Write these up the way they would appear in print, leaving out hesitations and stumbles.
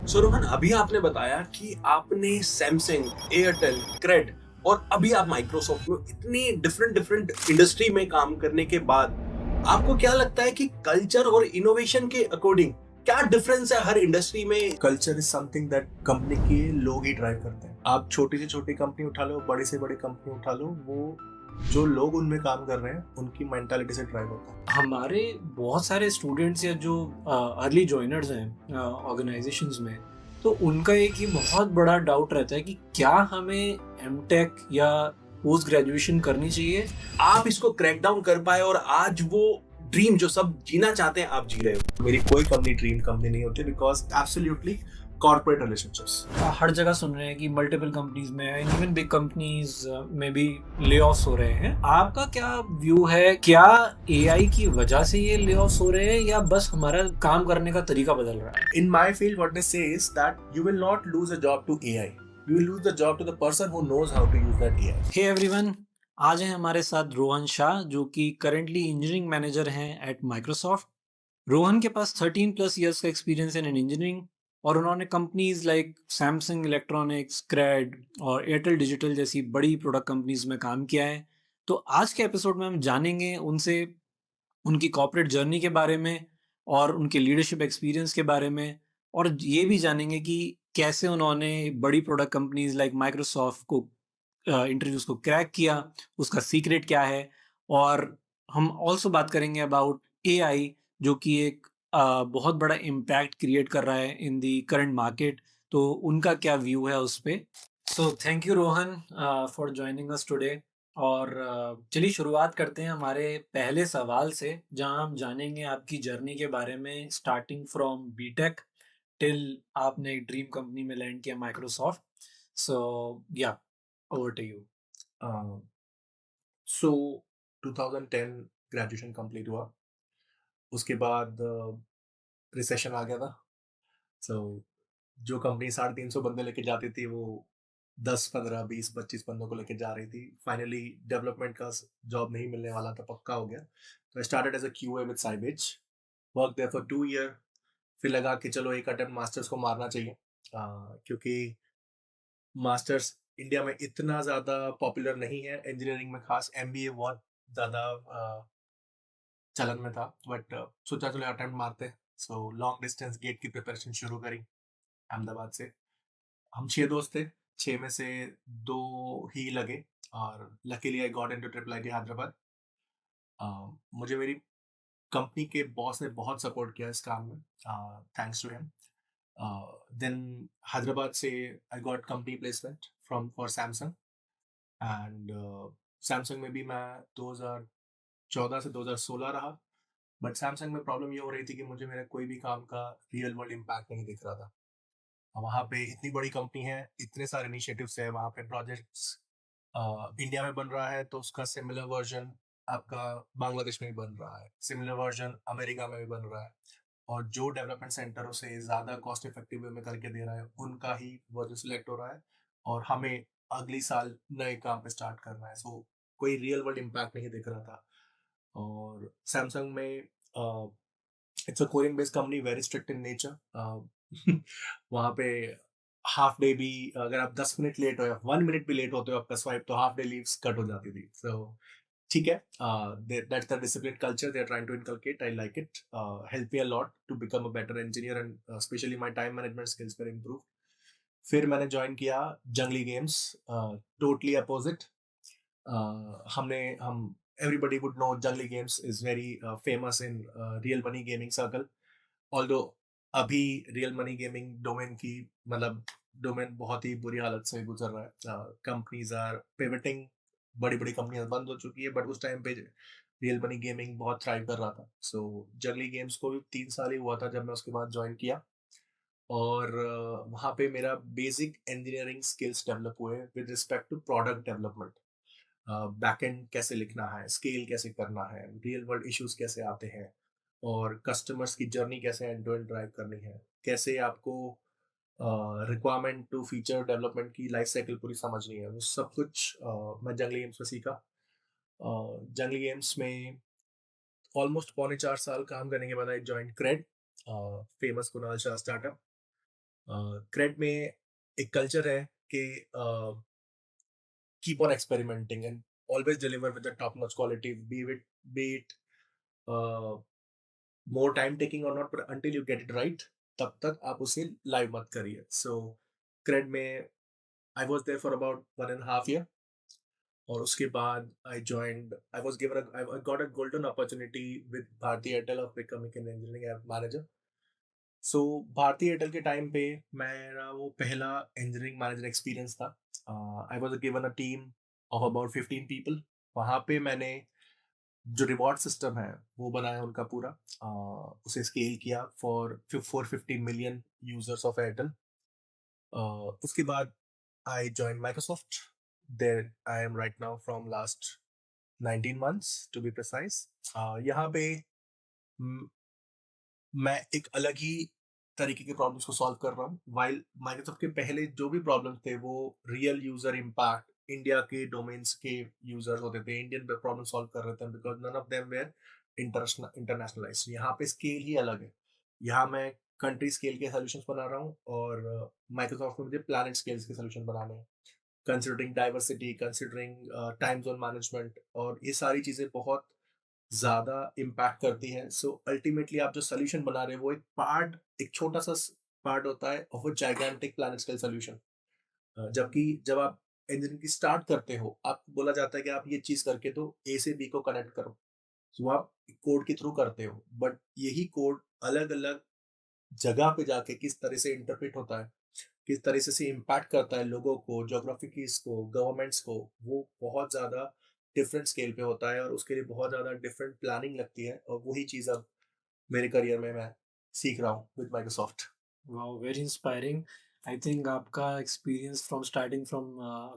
सो रोहन, अभी आपने बताया कि आपने सैमसंग, एयरटेल, क्रेड और अभी आप माइक्रोसॉफ्ट में इतनी डिफरेंट डिफरेंट इंडस्ट्री में काम करने के बाद आपको क्या लगता है कि कल्चर और इनोवेशन के अकॉर्डिंग क्या डिफरेंस है हर इंडस्ट्री में? Culture is something that company के लोग ही ड्राइव करते हैं। आप छोटी से छोटी कंपनी उठा लो, बड़ी से बड़ी कंपनी उठा लो, वो जो लोग उनमें काम कर रहे हैं उनकी मेंटालिटी से ड्राइव होता है। हमारे बहुत सारे स्टूडेंट्स या जो अर्ली जॉइनर्स हैं ऑर्गेनाइजेशंस में, तो उनका एक ही बहुत बड़ा डाउट रहता है कि क्या हमें एमटेक या पोस्ट ग्रेजुएशन करनी चाहिए। आप इसको क्रैक डाउन कर पाए और आज वो ड्रीम जो सब जीना चाहते हैं आप जी रहे हो। मेरी कोई कंपनी ड्रीम कंपनी नहीं होती, बिकॉज एब्सोल्युटली कॉर्पोरेट रिलेशनशिप्स। हर जगह सुन रहे हैं कि मल्टीपल कंपनीज में, इवन बिग कंपनीज में भी ले ऑफ्स हो रहे हैं। आपका क्या व्यू है? क्या एआई की वजह से ये ले ऑफ्स हो रहे हैं या बस हमारा काम करने का तरीका बदल रहा है? In my field, what they say is that you will not lose a job to AI. You will lose the job to the person who knows how to use that AI. Hey everyone, आज है हमारे साथ रोहन शाह जो कि currently engineering manager हैं at Microsoft. Rohan के पास 13 plus years का एक्सपीरियंस इन इंजीनियरिंग और उन्होंने companies like Samsung electronics, Cred और एयरटेल डिजिटल जैसी बड़ी प्रोडक्ट कंपनीज में काम किया है। तो आज के एपिसोड में हम जानेंगे उनसे उनकी कॉर्पोरेट जर्नी के बारे में और उनके लीडरशिप एक्सपीरियंस के बारे में, और ये भी जानेंगे कि कैसे उन्होंने बड़ी प्रोडक्ट कंपनीज लाइक माइक्रोसॉफ्ट को इंटरव्यूज को क्रैक किया, उसका सीक्रेट क्या है। और हम ऑल्सो बात करेंगे अबाउट एआई जो कि एक बहुत बड़ा इम्पैक्ट क्रिएट कर रहा है इन दी करंट मार्केट। तो उनका क्या व्यू है उस पे। So thank you Rohan for joining us today. और चलिए शुरुआत करते हैं हमारे पहले सवाल से, जहां हम जानेंगे आपकी जर्नी के बारे में, स्टार्टिंग फ्रॉम बीटेक टिल आपने एक ड्रीम कंपनी में लैंड किया, Microsoft. So yeah, over to you. Uh, so 2010 graduation complete हुआ। उसके बाद रिसेशन आ गया था। सो जो कंपनी 350 बंदे लेके जाती थी, वो 10 15 20 25 बंदों को लेके जा रही थी। फाइनली डेवलपमेंट का जॉब नहीं मिलने वाला था, पक्का हो गया। तो I started as a QA with Cybage, work there for 2 year. फिर लगा कि चलो एक अटेम्प्ट मास्टर्स को मारना चाहिए, क्योंकि मास्टर्स इंडिया में इतना ज़्यादा पॉपुलर नहीं है। इंजीनियरिंग में खास एमबीए बहुत ज़्यादा चलन में था, बट सोचा चलो अटेम्प्ट मारते हैं। सो लॉन्ग डिस्टेंस गेट की प्रिपरेशन शुरू करी अहमदाबाद से। हम 6 दोस्त थे, 6 में से 2 ही लगे, और luckily I got into triple IT Hyderabad. मुझे मेरी कंपनी के बॉस ने बहुत सपोर्ट किया इस काम में, thanks to him. Then Hyderabad से I got company placement from for Samsung, and Samsung में भी मैं 2014 से 2016 रहा। बट सैमसंग में प्रॉब्लम ये हो रही थी कि मुझे मेरा कोई भी काम का रियल वर्ल्ड इम्पैक्ट नहीं दिख रहा था। वहाँ पे इतनी बड़ी कंपनी है, इतने सारे इनिशिएटिव्स है, वहाँ पे प्रोजेक्ट्स इंडिया में बन रहा है तो उसका सिमिलर वर्जन आपका बांग्लादेश में भी बन रहा है, सिमिलर वर्जन अमेरिका में भी बन रहा है, और जो डेवलपमेंट सेंटर उसे ज़्यादा कॉस्ट इफेक्टिव वे में करके दे रहा है उनका ही वर्जन सिलेक्ट हो रहा है, और हमें अगली साल नए काम पे स्टार्ट करना है। सो कोई रियल वर्ल्ड इम्पैक्ट नहीं दिख रहा था। और सैमसंग में it's a Korean based company, very strict in nature. वहाँ पे हाफ डे भी, अगर आप 10 मिनट लेट हो या 1 मिनट भी लेट होते हो आपका स्वाइप, तो हाफ डे लीव्स कट हो जाती थी। सो ठीक है, that's the discipline culture they are trying to inculcate. I like it, help me a lot to become a better engineer, and specially my time management skills were improve. फिर मैंने join किया Junglee games, totally opposite. हम everybody would know Jungly Games is very famous in real money gaming circle. Although अभी real money gaming domain की, मतलब domain बहुत ही बुरी हालत से गुजर रहा है। कंपनीज आर पिवटिंग, बड़ी बड़ी कंपनियां बंद हो चुकी है, बट उस टाइम पे रियल मनी गेमिंग बहुत थ्राइव कर रहा था। सो जंगली गेम्स को भी 3 साल ही हुआ था जब मैं उसके बाद ज्वाइन किया, और वहाँ पे मेरा बेसिक इंजीनियरिंग स्किल्स डेवलप हुए with respect to product development. Backend कैसे लिखना है, स्केल कैसे करना है, रियल वर्ल्ड इश्यूज कैसे आते हैं, और कस्टमर्स की जर्नी कैसे एंड टू एंड ड्राइव करनी है, कैसे आपको रिक्वायरमेंट टू फीचर डेवलपमेंट की लाइफ साइकिल पूरी समझनी है, वो सब कुछ मैं जंगली गेम्स में सीखा। जंगली गेम्स में ऑलमोस्ट 4.25 साल काम करने के बाद I join Cred, famous Kunal Shah startup. Cred में एक कल्चर है कि keep on experimenting and always deliver with the top notch quality, be it uh, more time taking or not, but until you get it right, तब तक आप उसे लाइव मत करिए. So क्रेड में I was there for about 1.5 year. और उसके बाद I was given I got a golden opportunity with Bharti Airtel of becoming an engineering manager. So Bharti Airtel के टाइम पे मेरा वो पहला इंजीनियरिंग मैनेजर एक्सपीरियंस था. I was given a team of about 15 people. वहाँ पे मैंने जो रिवॉर्ड सिस्टम है वो बनाया उनका पूरा. उसे स्केल किया for 450 million users of Airtel. उसके बाद I join Microsoft. There I am right now from last 19 months to be precise. यहाँ पे मैं एक अलग ही तरीके के प्रॉब्लम्स को सॉल्व कर रहा हूँ. वाइल माइक्रोसॉफ्ट के पहले जो भी प्रॉब्लम्स थे वो रियल यूजर इम्पैक्ट इंडिया के डोमेन्स के यूजर्स होते थे, इंडियन प्रॉब्लम सॉल्व कर रहे थे, because none of them were internationalize. यहाँ पे स्केल ही अलग है. यहाँ मैं कंट्री स्केल के सोल्यूशंस बना रहा हूँ और माइक्रोसॉफ्ट में मुझे प्लैनेट स्केल्स के सोल्यूशन बनाने हैं, considering diversity, considering time zone management, और ये सारी चीज़ें बहुत ज़्यादा इम्पैक्ट करती है. सो अल्टीमेटली आप जो सोल्यूशन बना रहे हो वो एक छोटा सा पार्ट होता है of a gigantic planet scale solution. जबकि जब आप इंजीनियरिंग की स्टार्ट करते हो आपको बोला जाता है कि आप ये चीज़ करके तो ए से बी को कनेक्ट करो. सो आप कोड के थ्रू करते हो, बट यही कोड अलग अलग जगह पे जाके किस तरह से इंटरप्रेट होता है, किस तरह से इम्पैक्ट करता है लोगों को, जोग्राफिकीज को, गवर्नमेंट्स को, वो बहुत ज़्यादा डिफरेंट स्केल पे होता है और उसके लिए बहुत ज़्यादा डिफरेंट प्लानिंग लगती है. और वही चीज़ अब मेरे करियर में मैं सीख रहा हूँ with Microsoft. Wow, very inspiring. I think आपका experience from starting from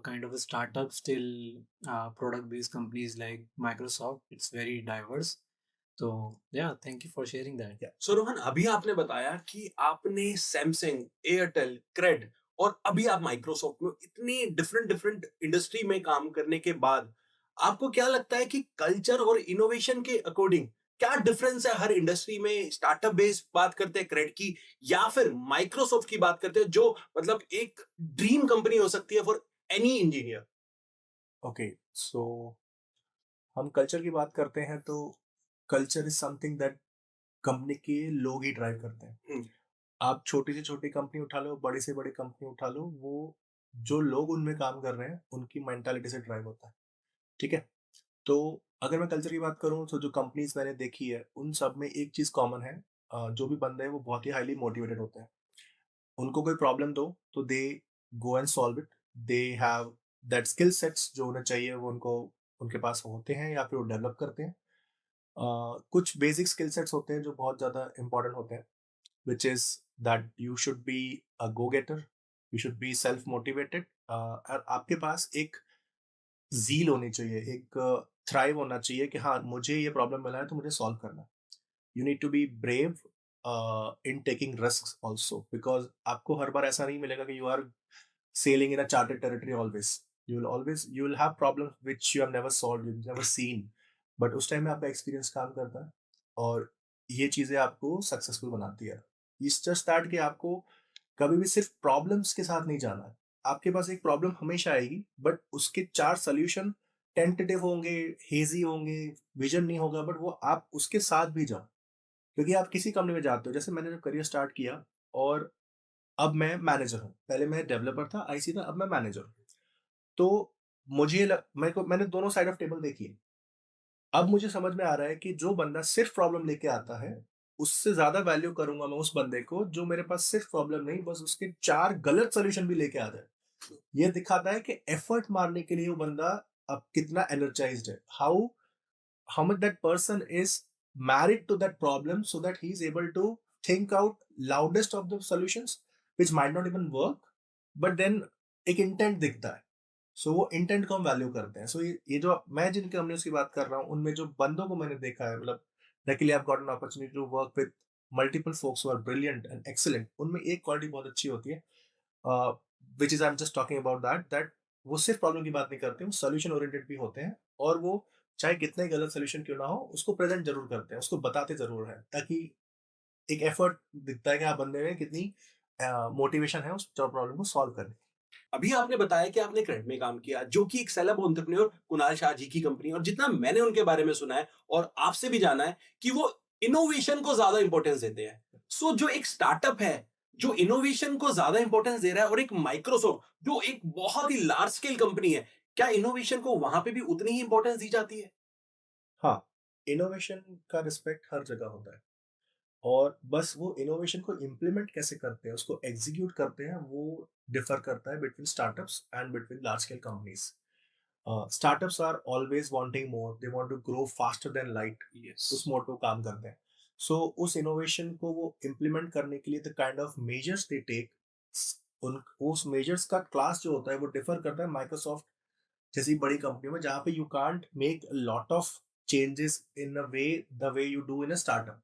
kind of a startup till product-based companies like Microsoft, it's very diverse. So yeah, thank you for sharing that. सो रोहन, अभी आपने बताया कि आपने सैमसंग, एयरटेल, क्रेड और अभी आप Microsoft में इतनी डिफरेंट डिफरेंट इंडस्ट्री में काम करने के बाद आपको क्या लगता है कि कल्चर और इनोवेशन के अकॉर्डिंग क्या डिफरेंस है हर इंडस्ट्री में? स्टार्टअप बेस्ड बात करते हैं क्रेड की, या फिर माइक्रोसॉफ्ट की बात करते हैं जो मतलब एक ड्रीम कंपनी हो सकती है फॉर एनी इंजीनियर? ओके, सो हम कल्चर की बात करते हैं तो culture is something that company के लोग ही ड्राइव करते हैं. आप छोटी से छोटी कंपनी उठा लो, बड़ी से बड़ी कंपनी उठा लो, वो जो लोग उनमें काम कर रहे हैं उनकी मेंटालिटी से ड्राइव होता है. ठीक है. तो अगर मैं कल्चर की बात करूँ तो जो कंपनीज मैंने देखी है उन सब में एक चीज़ कॉमन है. जो भी बंदे हैं वो बहुत ही हाईली मोटिवेटेड होते हैं. उनको कोई प्रॉब्लम दो तो they go and solve it. They have that skill sets जो उन्हें चाहिए वो उनको उनके पास होते हैं या फिर वो डेवलप करते हैं. कुछ बेसिक स्किल सेट्स होते हैं जो बहुत ज़्यादा इंपॉर्टेंट होते हैं, which is that you should be a go-getter, you should be self-motivated, और आपके पास एक ज़ील होनी चाहिए, एक थ्राइव होना चाहिए कि हाँ, मुझे ये प्रॉब्लम मिला है तो मुझे सॉल्व करना है. You need to be brave in taking risks also, because आपको हर बार ऐसा नहीं मिलेगा कि you are sailing in a charted territory always. You will have problems which you have never solved, you never seen, but उस time में आपका एक्सपीरियंस काम करता है और ये चीज़ें आपको सक्सेसफुल बनाती है. इट्स जस्ट दैट कि आपको कभी भी सिर्फ प्रॉब्लम्स के साथ नहीं जाना है. आपके पास एक प्रॉब्लम हमेशा आएगी, बट उसके 4 सॉल्यूशन टेंटेटिव होंगे, हेज़ी होंगे, विज़न नहीं होगा, बट वो आप उसके साथ भी जाओ. क्योंकि आप किसी कंपनी में जाते हो, जैसे मैंने जब करियर स्टार्ट किया और अब मैं मैनेजर हूँ. पहले मैं डेवलपर था, आईसी था, अब मैं मैनेजर हूँ. तो मैंने दोनों साइड ऑफ टेबल देखी है. अब मुझे समझ में आ रहा है कि जो बंदा सिर्फ प्रॉब्लम लेके आता है, उससे ज़्यादा वैल्यू करूँगा मैं उस बंदे को जो मेरे पास सिर्फ प्रॉब्लम नहीं, बस उसके 4 गलत सॉल्यूशन भी लेके आ जाए. ये दिखाता है कि एफर्ट मारने के लिए वो बंदा अब कितना एनर्जाइज्ड है. How much that person is married to that problem so that he is able to think out loudest of the solutions which might not even work, but then एक इंटेंट दिखता है. सो वो इंटेंट को हम value करते हैं. सो ये जो मैं जिन कंपनियों की बात कर रहा हूँ उनमें जो बंदों को मैंने देखा है, मतलब luckily I have got an opportunity to work with multiple folks who are brilliant and excellent. उनमें एक क्वालिटी बहुत अच्छी होती है, which is I am just talking about that वो सिर्फ प्रॉब्लम की बात नहीं करते, वो सॉल्यूशन ओरिएंटेड भी होते हैं. और वो चाहे कितने गलत सॉल्यूशन क्यों ना हो उसको प्रेजेंट जरूर करते हैं, उसको बताते जरूर हैं, ताकि एक एफर्ट दिखता है कि हाँ बंदे में कितनी मोटिवेशन है उस प्रॉब्लम को सॉल्व करने की। अभी आपने बताया कि आपने क्रेड में काम किया, जो कि एक सेलेब एंटरप्रेन्योर कुणाल शाह जी की कंपनी है, और जितना मैंने उनके बारे में सुना है और आपसे भी जाना है कि वो इनोवेशन को ज्यादा इंपॉर्टेंस देते हैं। सो जो एक स्टार्टअप है जो इनोवेशन को ज्यादा इंपॉर्टेंस दे रहा है, और एक माइक्रोसॉफ्ट जो एक बहुत ही लार्ज स्केल कंपनी है, क्या इनोवेशन को वहां पे भी उतनी ही इंपॉर्टेंस दी जाती है? हाँ, इनोवेशन का रिस्पेक्ट हर जगह होता है, और बस वो इनोवेशन को इम्प्लीमेंट कैसे करते हैं, उसको एग्जीक्यूट करते हैं, वो डिफर करता है between startups and between large scale companies. Startups are always wanting more, they want to grow faster than light, yes. उस मोड पे काम करते हैं। सो उस इनोवेशन को वो इम्प्लीमेंट करने के लिए the kind of measures they take, उन उस मेजर्स का क्लास जो होता है वो डिफर करता है माइक्रोसॉफ्ट जैसी बड़ी कंपनी में, जहाँ पे you can't make lot of changes in a way the way you do in a startup.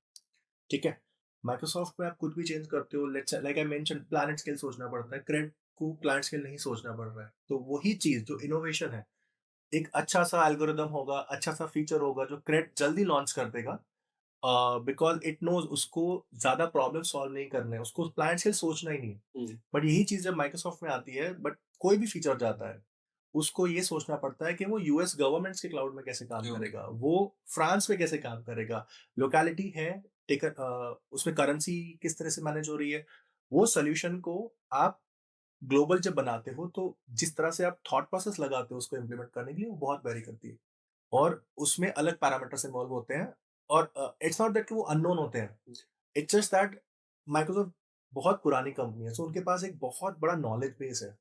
ठीक है, माइक्रोसॉफ्ट में आप कुछ भी चेंज करते हो, let's like I mention planet scale सोचना पड़ता है, क्रेड को प्लैनेट स्केल नहीं सोचना पड़ रहा है। तो वही चीज जो इनोवेशन है, एक अच्छा सा एल्गोरिदम होगा, अच्छा सा फीचर होगा जो क्रेड जल्दी लॉन्च कर देगा, बिकॉज इट नोज उसको ज्यादा प्रॉब्लम सॉल्व नहीं करने हैं, उसको प्लैनेट स्केल सोचना ही नहीं है। बट यही चीज जब माइक्रोसॉफ्ट में आती है, बट कोई भी फीचर जाता है, उसको ये सोचना पड़ता है कि वो यूएस गवर्नमेंट्स के क्लाउड में कैसे काम Okay. करेगा, वो फ्रांस में कैसे काम करेगा, लोकेलिटी है, उसमें करेंसी किस तरह से मैनेज हो रही है। वो सोल्यूशन को आप ग्लोबल जब बनाते हो, तो जिस तरह से आप थॉट प्रोसेस लगाते हो उसको इम्प्लीमेंट करने के लिए, वो बहुत वेरी करती है, और उसमें अलग पैरामीटर्स इन्वॉल्व होते हैं। और इट्स नॉट दैट कि वो अननोन होते हैं, इट्स जस्ट दैट माइक्रोसॉफ्ट बहुत पुरानी कंपनी है, सो उनके पास एक बहुत बड़ा नॉलेज बेस है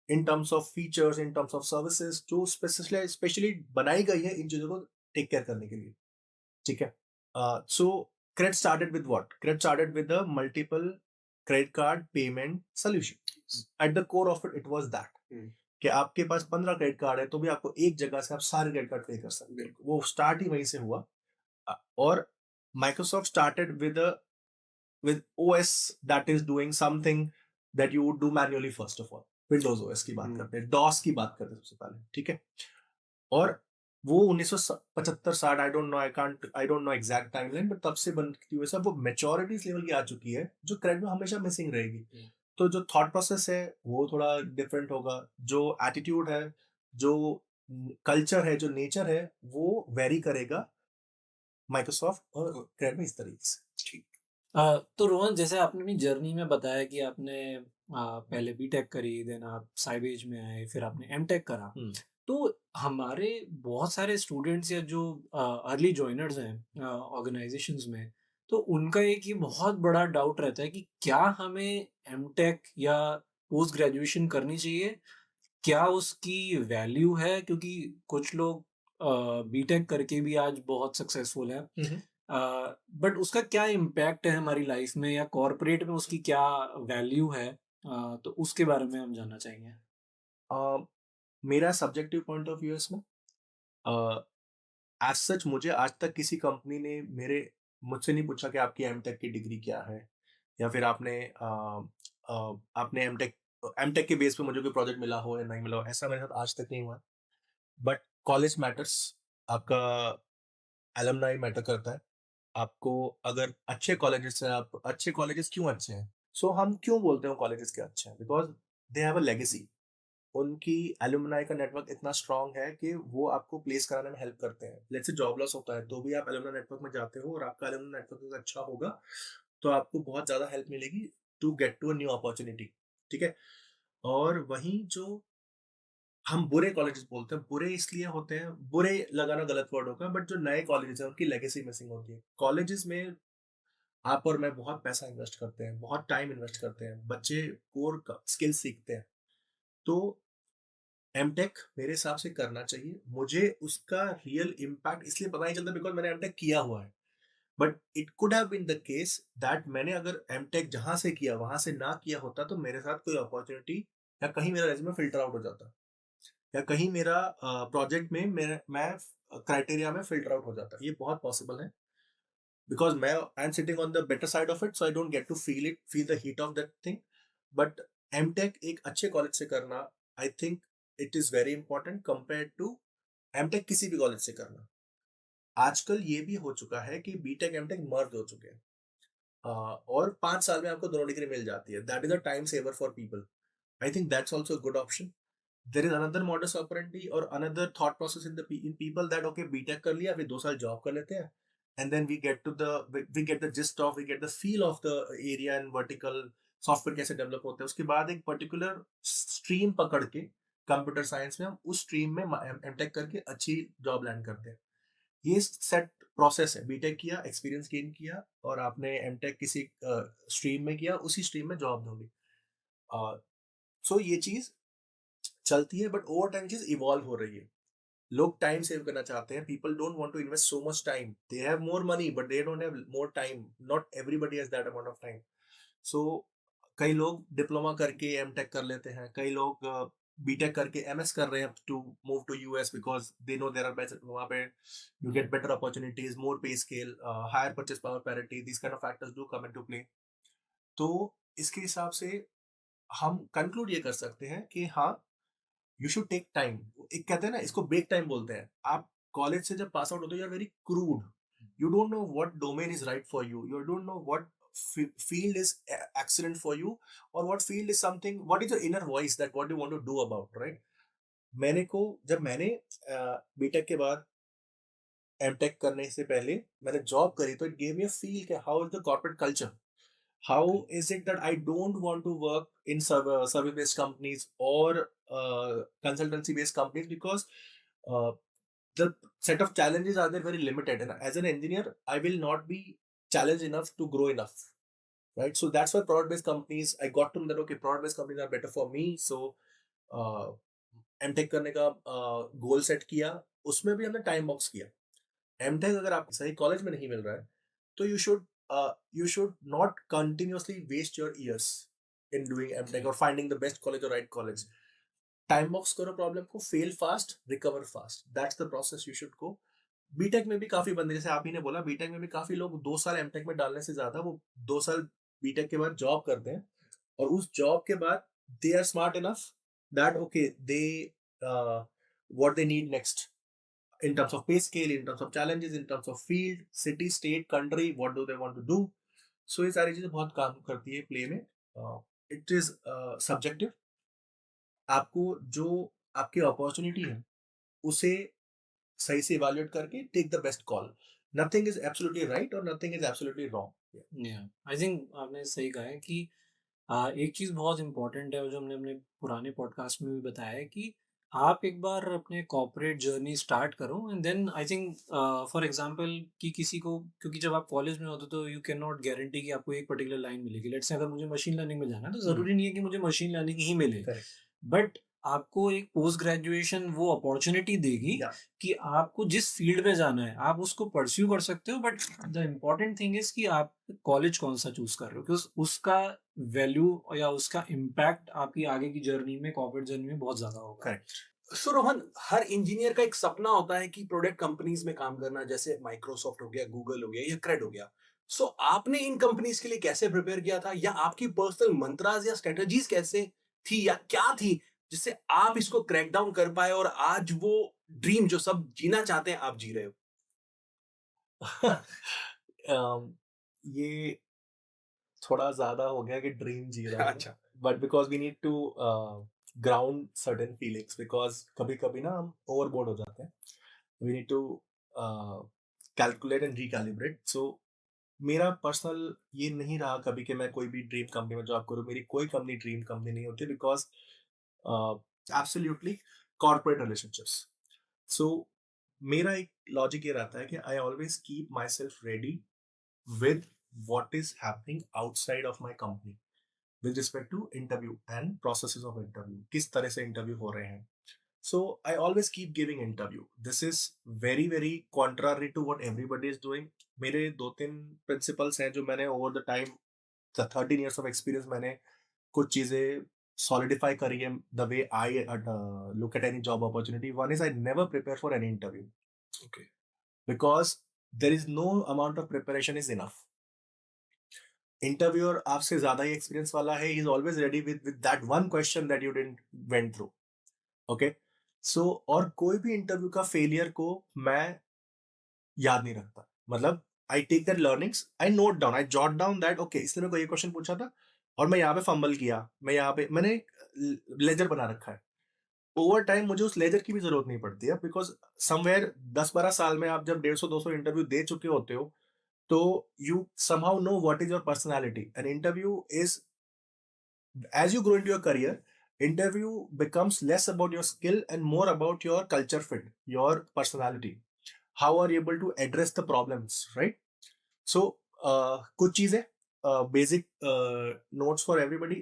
in terms of features, in terms of services, जो स्पेशली बनाई गई है इन चीजों को टेक केयर करने के लिए। ठीक है, सो credit started with what? Credit started with the multiple credit card payment solution. At the core of it was that कि आपके पास 15 क्रेडिट कार्ड है तो भी आपको एक जगह से आप सारे क्रेडिट कार्ड पे कर सकते हैं। वो स्टार्ट ही वहीं से हुआ। और Microsoft started with OS that is doing something that you would do manually first of all. Windows OS की बात करते हैं, DOS की बात करते हैं सबसे पहले, ठीक है। और वो 1975 60, I don't know exact timeline, but तब से बनती हुई सब वो मैच्योरिटी लेवल की आ चुकी है, जो क्रेड में हमेशा मिसिंग रहेगी। तो जो थॉट प्रोसेस है वो थोड़ा डिफरेंट होगा, जो एटीट्यूड है, जो कल्चर है, जो नेचर है, वो वेरी करेगा माइक्रोसॉफ्ट और क्रेड में इस तरीके से। ठीक। तो रोहन, जैसे आपने अपनी जर्नी में बताया कि आपने पहले बीटेक करी, देन आप साइबेज में आए, फिर आपने एमटेक करा। तो हमारे बहुत सारे स्टूडेंट्स या जो अर्ली जॉइनर्स हैं ऑर्गेनाइजेशंस में, तो उनका एक ही बहुत बड़ा डाउट रहता है कि क्या हमें एमटेक या पोस्ट ग्रेजुएशन करनी चाहिए, क्या उसकी वैल्यू है? क्योंकि कुछ लोग बीटेक करके भी आज बहुत सक्सेसफुल हैं, बट उसका क्या इम्पैक्ट है हमारी लाइफ में, या कॉर्पोरेट में उसकी क्या वैल्यू है? तो उसके बारे में हम जानना चाहेंगे। मेरा सब्जेक्टिव पॉइंट ऑफ व्यू इसमें, एज सच मुझे आज तक किसी कंपनी ने मुझसे नहीं पूछा कि आपकी एमटेक की डिग्री क्या है, या फिर आपने एमटेक के बेस पे मुझे कोई प्रोजेक्ट मिला हो या नहीं मिला हो, ऐसा मेरे साथ आज तक नहीं हुआ। बट कॉलेज मैटर्स, आपका एलुमनाई मैटर करता है। आपको अगर अच्छे कॉलेजेस हैं, आप अच्छे कॉलेजेस क्यों अच्छे हैं? सो हम क्यों बोलते हैं कॉलेजेस के अच्छे हैं? Because they have a legacy. उनकी एलुमनाई का नेटवर्क इतना स्ट्रांग है कि वो आपको प्लेस कराने में हेल्प करते हैं। लेट्स से जॉब लॉस होता है तो भी आप एलुमनाई नेटवर्क में जाते हो, और आपका एलुमनाई नेटवर्क अच्छा होगा तो आपको बहुत ज़्यादा हेल्प मिलेगी to get to a new opportunity. ठीक है, और वहीं जो हम बुरे कॉलेजेस बोलते हैं, बुरे इसलिए होते हैं, बुरे लगाना गलत वर्ड होगा, बट जो नए कॉलेजेस हैं उनकी लेगेसी मिसिंग होती है। कॉलेजेस में आप और मैं बहुत पैसा इन्वेस्ट करते हैं, बहुत टाइम इन्वेस्ट करते हैं, बच्चे कोर स्किल सीखते हैं। तो एमटेक मेरे हिसाब से करना चाहिए। मुझे उसका रियल इम्पैक्ट इसलिए पता नहीं चलता बिकॉज मैंने एमटेक किया हुआ है, but it could have been the case that मैंने अगर एमटेक जहां से किया वहां से ना किया होता तो मेरे साथ कोई अपॉर्चुनिटी, या कहीं मेरा रेज्यूमे फिल्टर आउट हो जाता, या कहीं मेरा प्रोजेक्ट में मैं क्राइटेरिया में फिल्टर आउट हो जाता। ये बहुत पॉसिबल है because I am sitting on the better side of it, so I don't get to feel the heat of that thing. But MTech एक अच्छे कॉलेज से करना, I think it is very important compare to MTech किसी भी college से करना। आजकल ये भी हो चुका है कि बीटेक एमटेक मर्ज हो चुके हैं। और 5 साल में आपको दोनों डिग्री मिल जाती है. That is a time saver for people. I think that's also good option. There is another modus operandi और another thought process in people that okay BTech कर लिया, फिर 2 साल जॉब कर लेते हैं, and then we get the gist of, we get the feel of the area and vertical software कैसे develop होते हैं. उसके बाद एक पर्टिकुलर स्ट्रीम पकड़ के कंप्यूटर साइंस में हम उस स्ट्रीम में एमटेक करके अच्छी जॉब लैंड करते हैं. ये सेट प्रोसेस है. बीटेक किया, एक्सपीरियंस गेन किया, और आपने एमटेक किसी स्ट्रीम में किया, उसी स्ट्रीम में जॉब ढूंढी. सो ये चीज चलती है, बट ओवर टाइम चीज इवॉल्व हो रही है. लोग टाइम सेव करना चाहते हैं. People don't want to invest so much time. They have more money but they don't have more time. Not everybody has that amount of time. So कई लोग डिप्लोमा करके एमटेक कर लेते हैं, कई लोग बीटेक करके एमएस कर रहे हैं to move to US because they know there are better, वहाँ पे you get better opportunities, more pay scale, higher purchase power parity. This kind of factors do come into play. तो इसके हिसाब से हम कंक्लूड ये कर सकते हैं कि हाँ, यू शुड टेक टाइम. एक कहते हैं ना, इसको ब्रेक टाइम बोलते हैं. आप कॉलेज से जब पास आउट होते हो, you are very crude. You don't know what domain is right for you. You don't know what field is excellent for you, or what field is something. What is your inner voice that what you want to do about, right? जब मैंने BTech के बाद MTech करने से पहले मैंने job करी, तो it gave me a feel कि how is the corporate culture. How is it that I don't want to work in service-based companies or consultancy-based companies, because uh, the set of challenges are there very limited, and as an engineer I will not be challenged enough to grow enough, right? So that's why product-based companies, I got to know that okay, product-based companies are better for me. So uh, MTech करने का goal set किया, उसमें भी हमने time box किया. MTech अगर आप सही कॉलेज में नहीं मिल रहा है, तो you should not continuously waste your years in doing MTech or finding the best college or right college. Time box करो प्रॉब्लम को, fail fast, recover fast. That's the process you should go. B Tech में भी काफी बंदे, जैसे आप ही ने बोला, बीटेक में भी काफी लोग 2 साल एमटेक में डालने से ज्यादा वो 2 साल बीटेक के बाद जॉब करते हैं, और उस जॉब के बाद they are smart enough that okay they what they need next in terms of pay scale, in terms of challenges, in terms of field, city, state, country, what do they want to do. So ये सारी चीजें बहुत काम करती है play में. It is subjective. आपको जो आपकी अपॉर्चुनिटी है उसे सही से इवैल्यूएट करके take the best call. Nothing is absolutely right और nothing is absolutely wrong. I think आपने सही कहा है कि एक चीज़ बहुत इम्पोर्टेंट है, जो हमने अपने पुराने पॉडकास्ट में भी बताया है, कि आप एक बार अपने कॉर्पोरेट जर्नी स्टार्ट करो, and then I think for example कि किसी को, क्योंकि जब आप कॉलेज में होते हो तो यू कैन नॉट गारंटी कि आपको एक पर्टिकुलर लाइन मिलेगी. लेट्स से अगर मुझे मशीन लर्निंग में जाना है, तो ज़रूरी नहीं है कि मुझे मशीन लर्निंग ही मिले, करेक्ट. बट आपको एक पोस्ट ग्रेजुएशन वो अपॉर्चुनिटी देगी Yeah. कि आपको जिस फील्ड में जाना है आप उसको परस्यू कर सकते हो. But the important thing is कि आप कॉलेज कौन सा चूज कर रहे हो, क्योंकि उसका वैल्यू या उसका इम्पैक्ट आपकी आगे की जर्नी में, कॉर्पोरेट जर्नी में बहुत ज्यादा होगा. करेक्ट. सो रोहन, हर इंजीनियर का एक सपना होता है कि प्रोडक्ट कंपनीज में काम करना, जैसे माइक्रोसॉफ्ट हो गया, गूगल हो गया या क्रेड हो गया. सो आपने इन कंपनीज के लिए कैसे प्रिपेयर किया था, या आपकी पर्सनल मंत्रास या स्ट्रेटजीज कैसे थी, या क्या थी जिससे आप इसको क्रैक डाउन कर पाए और आज वो ड्रीम जो सब जीना चाहते हैं आप जी रहे हो? ये थोड़ा ज्यादा हो गया कि ड्रीम जी रहा है. अच्छा. But because we need to ground certain feelings, because कभी कभी ना हम ओवरबोर्ड हो जाते हैं. We need to calculate and recalibrate. So मेरा पर्सनल ये नहीं रहा कभी कि मैं कोई भी ड्रीम कंपनी में जॉब करूँ. मेरी कोई कंपनी ड्रीम कंपनी नहीं होती, बिकॉज एब्सोल्युटली कॉर्पोरेट रिलेशनशिप्स. सो मेरा एक लॉजिक ये रहता है कि I always keep my self ready with what is happening outside of my company with respect to interview and processes of interview. किस तरह से interview हो रहे हैं. So I always keep giving interview. This is very very contrary to what everybody is doing. मेरे 2-3 principles हैं जो मैंने over the time, the 13 years of experience, मैंने कुछ चीजें solidify करी है the way I look at any job opportunity. One is I never prepare for any interview. Okay. Because there is no amount of preparation is enough. Interviewer आपसे ज्यादा ही experience वाला है, he is always ready with that one question that you didn't went through. Okay? So और कोई भी interview का failure को मैं याद नहीं रखता. मतलब I take that learnings, I note down, I jot down that okay इसने मेरे को ये क्वेश्चन पूछा था और मैं यहाँ पे फंबल किया, मैं यहाँ पे मैंने लेजर बना रखा है। ओवर टाइम मुझे उस लेजर की भी जरूरत नहीं पड़ती है, बिकॉज समवेयर 10-12 साल में आप जब 150-200 इंटरव्यू दे चुके होते हो, तो you somehow know what is your personality. An interview is, as you grow into your career, interview becomes less about your skill and more about your culture fit, your personality. How are you able to address the problems, right? So, कुछ चीजें, basic notes for everybody.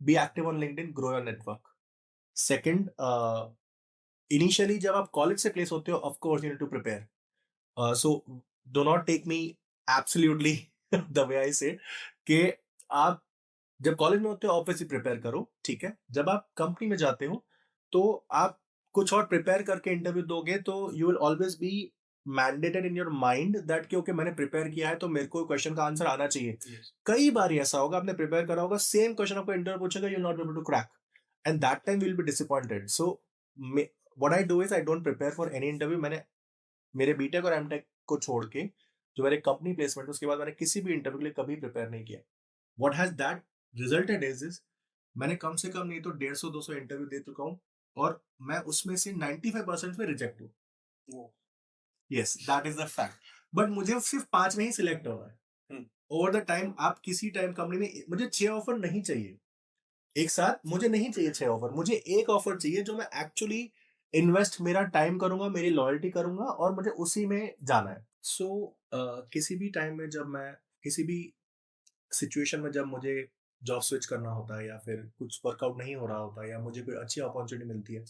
Be active on LinkedIn, grow your network. Second, initially जब आप college से place होते हो, of course you need to prepare. So do not take me absolutely the way I say कि आप जब college में होते हो ऑब्वियसली प्रिपेयर करो, ठीक है। जब आप कंपनी में जाते हो तो आप कुछ और प्रिपेयर करके इंटरव्यू दोगे तो you will always be mandated in your mind that कि ओके मैंने प्रिपेयर किया है तो मेरे को क्वेश्चन का आंसर आना चाहिए। कई बार ऐसा होगा आपने प्रिपेयर करा होगा, सेम क्वेश्चन आपको इंटरव्यू पूछेगा, you not able to crack and that time will be disappointed. So what I do is I don't prepare for any interview. मैंने मेरे बीटेक और एमटेक को छोड़ के जो मेरे कंपनी प्लेसमेंट उसके बाद मैंने किसी भी इंटरव्यू के लिए कभी प्रिपेयर नहीं किया। What has that resulted is मैंने कम से कम नहीं तो 150-200 इंटरव्यू दे चुका हूँ और मैं उसमें से 95% में रिजेक्ट हूँ। Yes, that is the fact. But मुझे सिर्फ 5 में ही सिलेक्ट होना है। ओवर द टाइम आप किसी टाइम कंपनी में, मुझे 6 ऑफर नहीं चाहिए एक साथ, मुझे नहीं चाहिए 6 ऑफर, मुझे एक ऑफर चाहिए जो मैं एक्चुअली इन्वेस्ट मेरा टाइम करूंगा, मेरी लॉयल्टी करूंगा और मुझे उसी में जाना है। सो किसी भी टाइम में जब मैं किसी भी सिचुएशन में जब मुझे जॉब स्विच करना होता है या फिर कुछ वर्कआउट नहीं हो रहा होता है या मुझे कोई अच्छी अपॉर्चुनिटी मिलती है,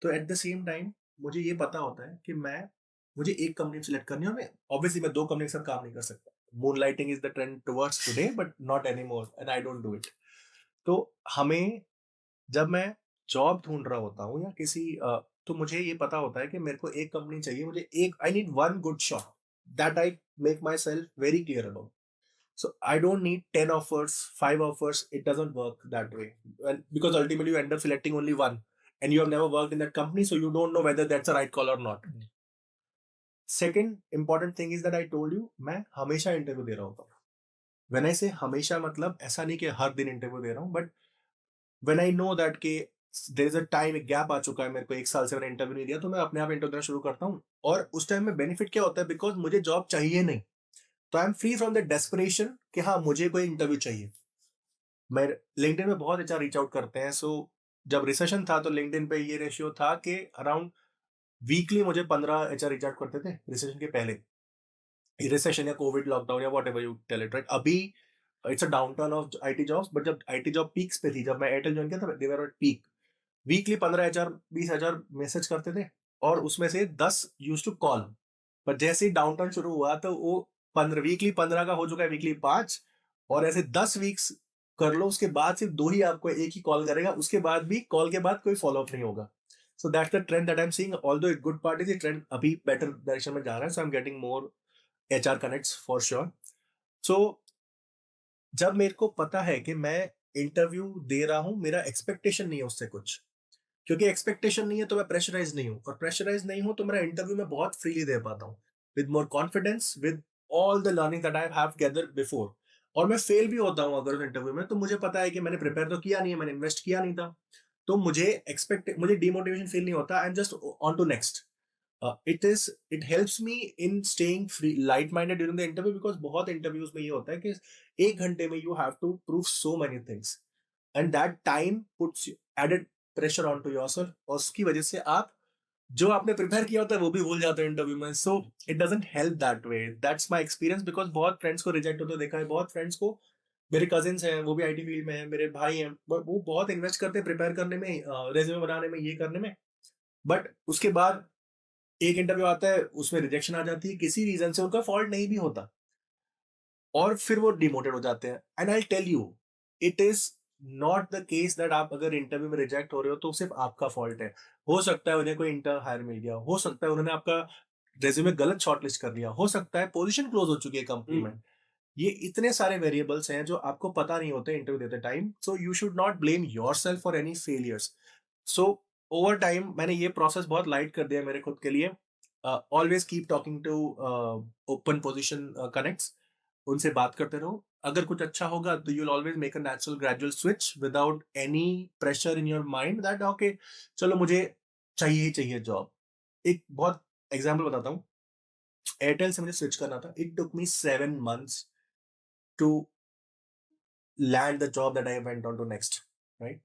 तो एट द सेम टाइम मुझे ये पता होता है कि मुझे एक कंपनी सेलेक्ट करनी है और मैं ऑब्वियसली मैं 2 कंपनी के साथ काम नहीं कर सकता। Moonlighting is the trend towards today but not anymore and I don't do it. तो हमें जब मैं जॉब ढूंढ रहा होता हूँ या किसी तो मुझे ये पता होता है कि मेरे को एक कंपनी चाहिए, मुझे एक, I need one good shot that I make my self very clear about. So I don't need 10 offers, 5 offers. It doesn't work that way. And because ultimately you end up selecting only one and you have never worked in that company, so you don't know whether that's a right call or not. Second important thing is that I told you, मैं हमेशा interview दे रहा होता हूँ। When I say हमेशा मतलब ऐसा नहीं कि हर दिन इंटरव्यू दे रहा हूँ, but when I know that कि there is a time, एक गैप आ चुका है, मेरे को 1 साल से मैंने इंटरव्यू नहीं दिया, तो मैं अपने आप इंटरव्यू देना शुरू करता हूँ। और उस टाइम में बेनिफिट क्या होता है, बिकॉज मुझे जॉब चाहिए नहीं, तो I am free from the desperation कि हाँ मुझे कोई इंटरव्यू चाहिए। मैं लिंक्डइन में बहुत अच्छा रीच आउट करते हैं। सो जब रिसेशन था तो लिंक्डइन पे ये रेशियो था कि अराउंड वीकली मुझे 15 एचआर रीच आउट करते थे रिसेशन के पहले। रिसेशन या कोविड लॉकडाउन या whatever you tell it, right. अभी it's a downturn of IT jobs, but जब आईटी जॉब पीक्स पे थी, जब मैं एयरटेल ज्वाइन किया था, they were at peak, weekly 15,000 20,000 message करते थे और उसमें से 10 यूज टू कॉल। पर जैसे ही डाउन टर्न शुरू हुआ तो वो 15 का हो चुका है वीकली 5, और ऐसे 10 वीक्स कर लो, उसके बाद सिर्फ 2 ही आपको एक ही कॉल करेगा, उसके बाद भी कॉल के बाद कोई फॉलोअप नहीं होगा। So that's the trend that I am seeing, although it good part is ये ट्रेंड अभी बेटर डायरेक्शन में जा रहा है। So I am getting more HR connects for sure. So जब मेरे को पता है कि मैं इंटरव्यू दे रहा हूँ, मेरा एक्सपेक्टेशन नहीं है उससे कुछ, क्योंकि एक्सपेक्टेशन नहीं है तो मैं प्रेशराइज नहीं हूँ, और प्रेशराइज नहीं हूँ तो मेरा इंटरव्यू में बहुत फ्रीली दे पाता हूँ, with more confidence, with all the learning that I have gathered before. और मैं फेल भी होता हूँ अगर उस इंटरव्यू में, तो मुझे पता है कि मैंने प्रिपेयर तो किया नहीं है, मैंने इन्वेस्ट किया नहीं था, तो मुझे डिमोटिवेशन फील नहीं होता। I am just on to next. It helps me in staying free light minded during the interview, because बहुत इंटरव्यूज में ये होता है कि 1 घंटे में you have to prove so many things and that time puts added pressure on to yourself, और उसकी वजह से आप जो आपने प्रिपेयर किया होता है वो भी भूल जाते हो इंटरव्यू में। So it doesn't help that way, that's my experience, because बहुत फ्रेंड्स को रिजेक्ट होते देखा है, बहुत फ्रेंड्स को, मेरे कजिन्स हैं वो भी आईटी फील्ड में है, मेरे भाई हैं, वो बहुत इन्वेस्ट करते हैं प्रिपेयर करने में, रेज्यूमे बनाने में, ये करने में, बट उसके बाद एक इंटरव्यू आता है उसमें रिजेक्शन आ जाती है, किसी रीजन से, उनका फॉल्ट नहीं भी होता, और फिर वो डिमोटेड हो जाते हैं। And I tell you, it is not the case that आप अगर इंटरव्यू में रिजेक्ट हो रहे हो तो सिर्फ आपका फॉल्ट है। हो सकता है उन्हें कोई इंटर हायर मिल गया, हो सकता है उन्होंने आपका रेज्यूमे गलत शॉर्टलिस्ट कर लिया, हो सकता है पोजीशन क्लोज हो चुकी है कंपनी में। ये इतने सारे वेरिएबल्स हैं जो आपको पता नहीं होते इंटरव्यू देते time. So you should not blame yourself for any failures. So over time मैंने ये प्रोसेस बहुत लाइट कर दिया मेरे खुद के लिए। Always keep talking to open position connects, उनसे बात करते रहो. अगर कुछ अच्छा होगा तो you will always make a natural gradual switch without any pressure in your mind that okay चलो मुझे चाहिए ही चाहिए जॉब. एक बहुत एग्जांपल बताता हूँ. एयरटेल से मुझे स्विच करना था. It took me 7 months to land the job that I went on to next, right.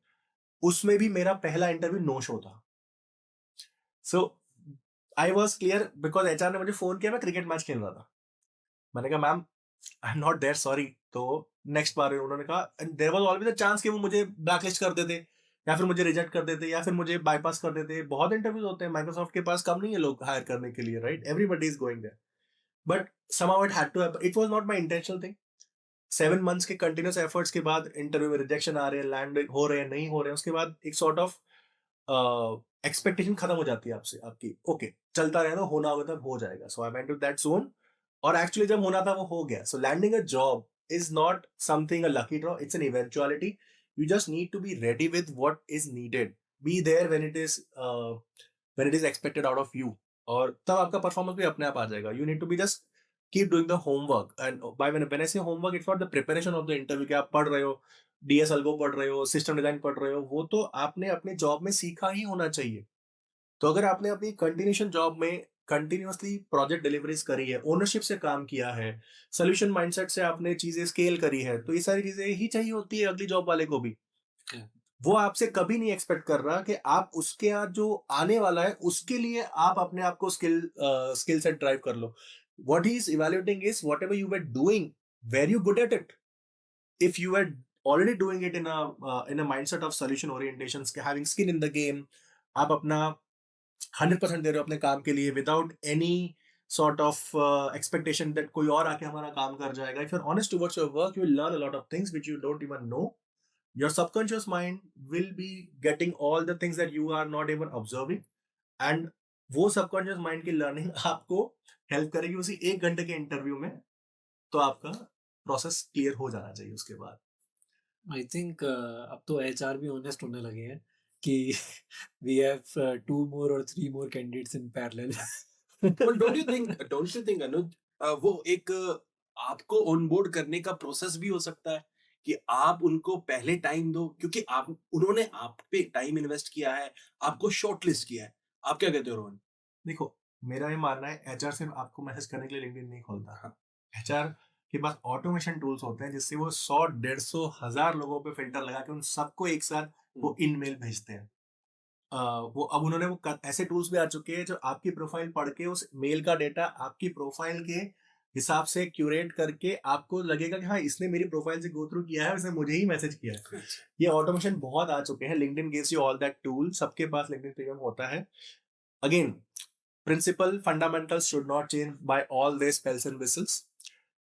उसमें भी मेरा पहला इंटरव्यू नो शो था. So I was clear because HR ने मुझे फोन किया, मैं क्रिकेट मैच खेल रहा था. मैंने कहा ma'am I am not there, sorry. तो नेक्स्ट बार उन्होंने कहा there was always a chance कि वो मुझे ब्लैकलिस्ट कर देते या फिर मुझे रिजेक्ट कर देते या फिर मुझे बाईपास कर देते. बहुत इंटरव्यूज होते हैं, माइक्रोसॉफ्ट के पास कम नहीं है लोग हायर करने के लिए, right. Everybody is going there, but somehow it had to happen. It was not my intentional thing. 7 months के कंटिन्यूस एफर्ट्स के बाद इंटरव्यू में रिजेक्शन आ रहे हैं, लैंड हो रहे हैं, नहीं हो रहे हैं, उसके बाद एक सॉर्ट ऑफ एक्सपेक्टेशन खत्म हो जाती है आपसे, आपकी. ओके चलता रहेगा, होना होगा तब हो जाएगा. So I went to that zone, और एक्चुअली जब होना था वो हो गया. So landing a job is not something a lucky draw, it's an eventuality. You just need to be ready with what is needed. Be there when it is expected out of you, और तब आपका performance भी अपने आप आ जाएगा. You need to be just keep doing the homework. And by when I say homework, it's not the preparation of the interview कि आप पढ़ रहे हो, डीएस अल्गो पढ़ रहे हो, सिस्टम डिजाइन पढ़ रहे हो, वो तो आपने अपने जॉब में सीखा ही होना चाहिए. तो अगर आपने अपनी कंटिन्यूशन जॉब में कंटिन्यूअसली प्रोजेक्ट डिलीवरीज करी है, ओनरशिप से काम किया है, सोल्यूशन माइंडसेट से आपने चीजें स्केल करी है, तो ये सारी चीजें ही चाहिए होती है अगली जॉब वाले को भी. वो आपसे कभी नहीं एक्सपेक्ट कर रहा कि आप उसके यहाँ जो आने वाला है उसके लिए आप अपने आप को स्किल सेट ड्राइव कर लो. What he is evaluating is whatever you were doing, were you good at it? If you were already doing it in a mindset of solution orientation, having skin in the game, आप अपना 100% दे रहे हो अपने काम के लिए without any sort of expectation that कोई और आके हमारा काम कर जाएगा. If you're honest towards your work, you will learn a lot of things which you don't even know. Your subconscious mind will be getting all the things that you are not even observing, and वो subconscious mind की learning आपको help करेगी उसी 1 घंटे के interview में. तो आपका प्रोसेस क्लियर हो जाना चाहिए उसके बाद. आई थिंक अब तो एचआर भी ऑनेस्ट होने लगे हैं कि we have 2 more or 3 more candidates in parallel. But don't you think अनुज, वो एक आपको ऑनबोर्ड करने का प्रोसेस भी हो सकता है कि आप उनको पहले टाइम दो, क्योंकि आप उन्होंने आप पे टाइम इन्वेस्ट किया है, आपको शॉर्टलिस्ट किया है. आप क्या कहते हो रोहन? देखो, मेरा ये मानना है एचआर सिर्फ आपको मैसेज करने के लिए लिंक्डइन नहीं खोलता. एचआर के पास ऑटोमेशन टूल्स होते हैं जिससे वो 100, 150, 1000 लोगों पे फिल्टर लगा के उन सबको एक साथ वो ईमेल भेजते हैं. वो अब उन्होंने ऐसे टूल्स भी आ चुके हैं जो आपकी प्रोफाइल पढ़ के उस मेल का डेटा आपकी प्रोफाइल के हिसाब से क्यूरेट करके आपको लगेगा कि हाँ इसने मेरी प्रोफाइल से गो थ्रू किया है, इसने मुझे ही मैसेज किया है. ये ऑटोमेशन बहुत आ चुके हैं. LinkedIn gives you all that tool. सबके पास लिंक्डइन प्रीमियम होता है. Again, principal fundamentals should not change by all these bells and whistles.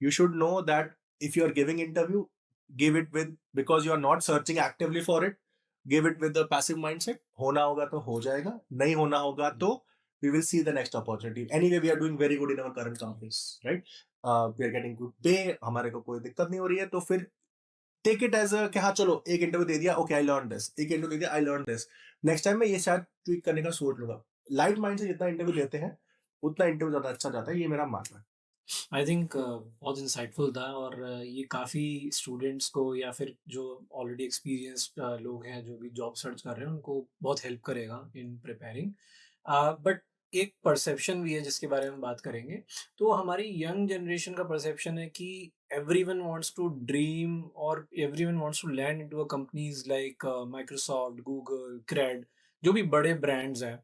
You should know that if you are giving interview, give it with, because you are not searching actively for it, give it with the passive mindset. होना होगा तो हो जाएगा, नहीं होना होगा तो we will see the next opportunity. Anyway, we are doing very good in our current companies, right? We are getting good pay, हमारे को कोई दिक्कत नहीं हो रही है, तो फिर टेक इट एज अ कि हाँ चलो एक इंटरव्यू दे दिया, ओके आई लर्न दिस, एक इंटरव्यू दे दिया, I learn this, next time मैं ये शायद ट्वीक करने का सोच लूंगा. लाइट माइंड से जितना इंटरव्यू देते हैं उतना इंटरव्यू ज्यादा अच्छा जाता है, ये मेरा मानना है. आई थिंक बहुत इंसाइटफुल था, और ये काफ़ी स्टूडेंट्स को या फिर जो ऑलरेडी एक्सपीरियंस्ड लोग हैं जो भी जॉब सर्च कर रहे हैं उनको बहुत हेल्प करेगा इन प्रिपेयरिंग. बट एक परसेप्शन भी है जिसके बारे में बात करेंगे. तो हमारी यंग जनरेशन का परसेप्शन है कि everyone wants to dream or everyone wants to land into a companies like Microsoft, Google, Cred, जो भी बड़े brands हैं,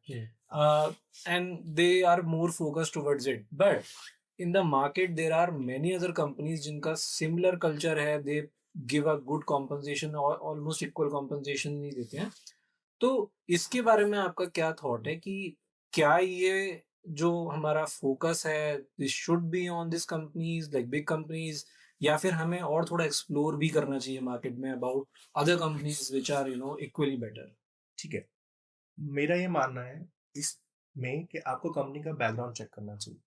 and they are more focused towards it. But in the market there are many other companies जिनका similar culture है, they give a good compensation or almost equal compensation नहीं देते हैं. तो इसके बारे में आपका क्या थॉट है कि क्या ये जो हमारा फोकस है this should be on this companies like big companies, या फिर हमें और थोड़ा एक्सप्लोर भी करना चाहिए मार्केट में about other companies which are equally better? ठीक है, मेरा ये मानना है इसमें कि आपको कंपनी का बैकग्राउंड चेक करना चाहिए.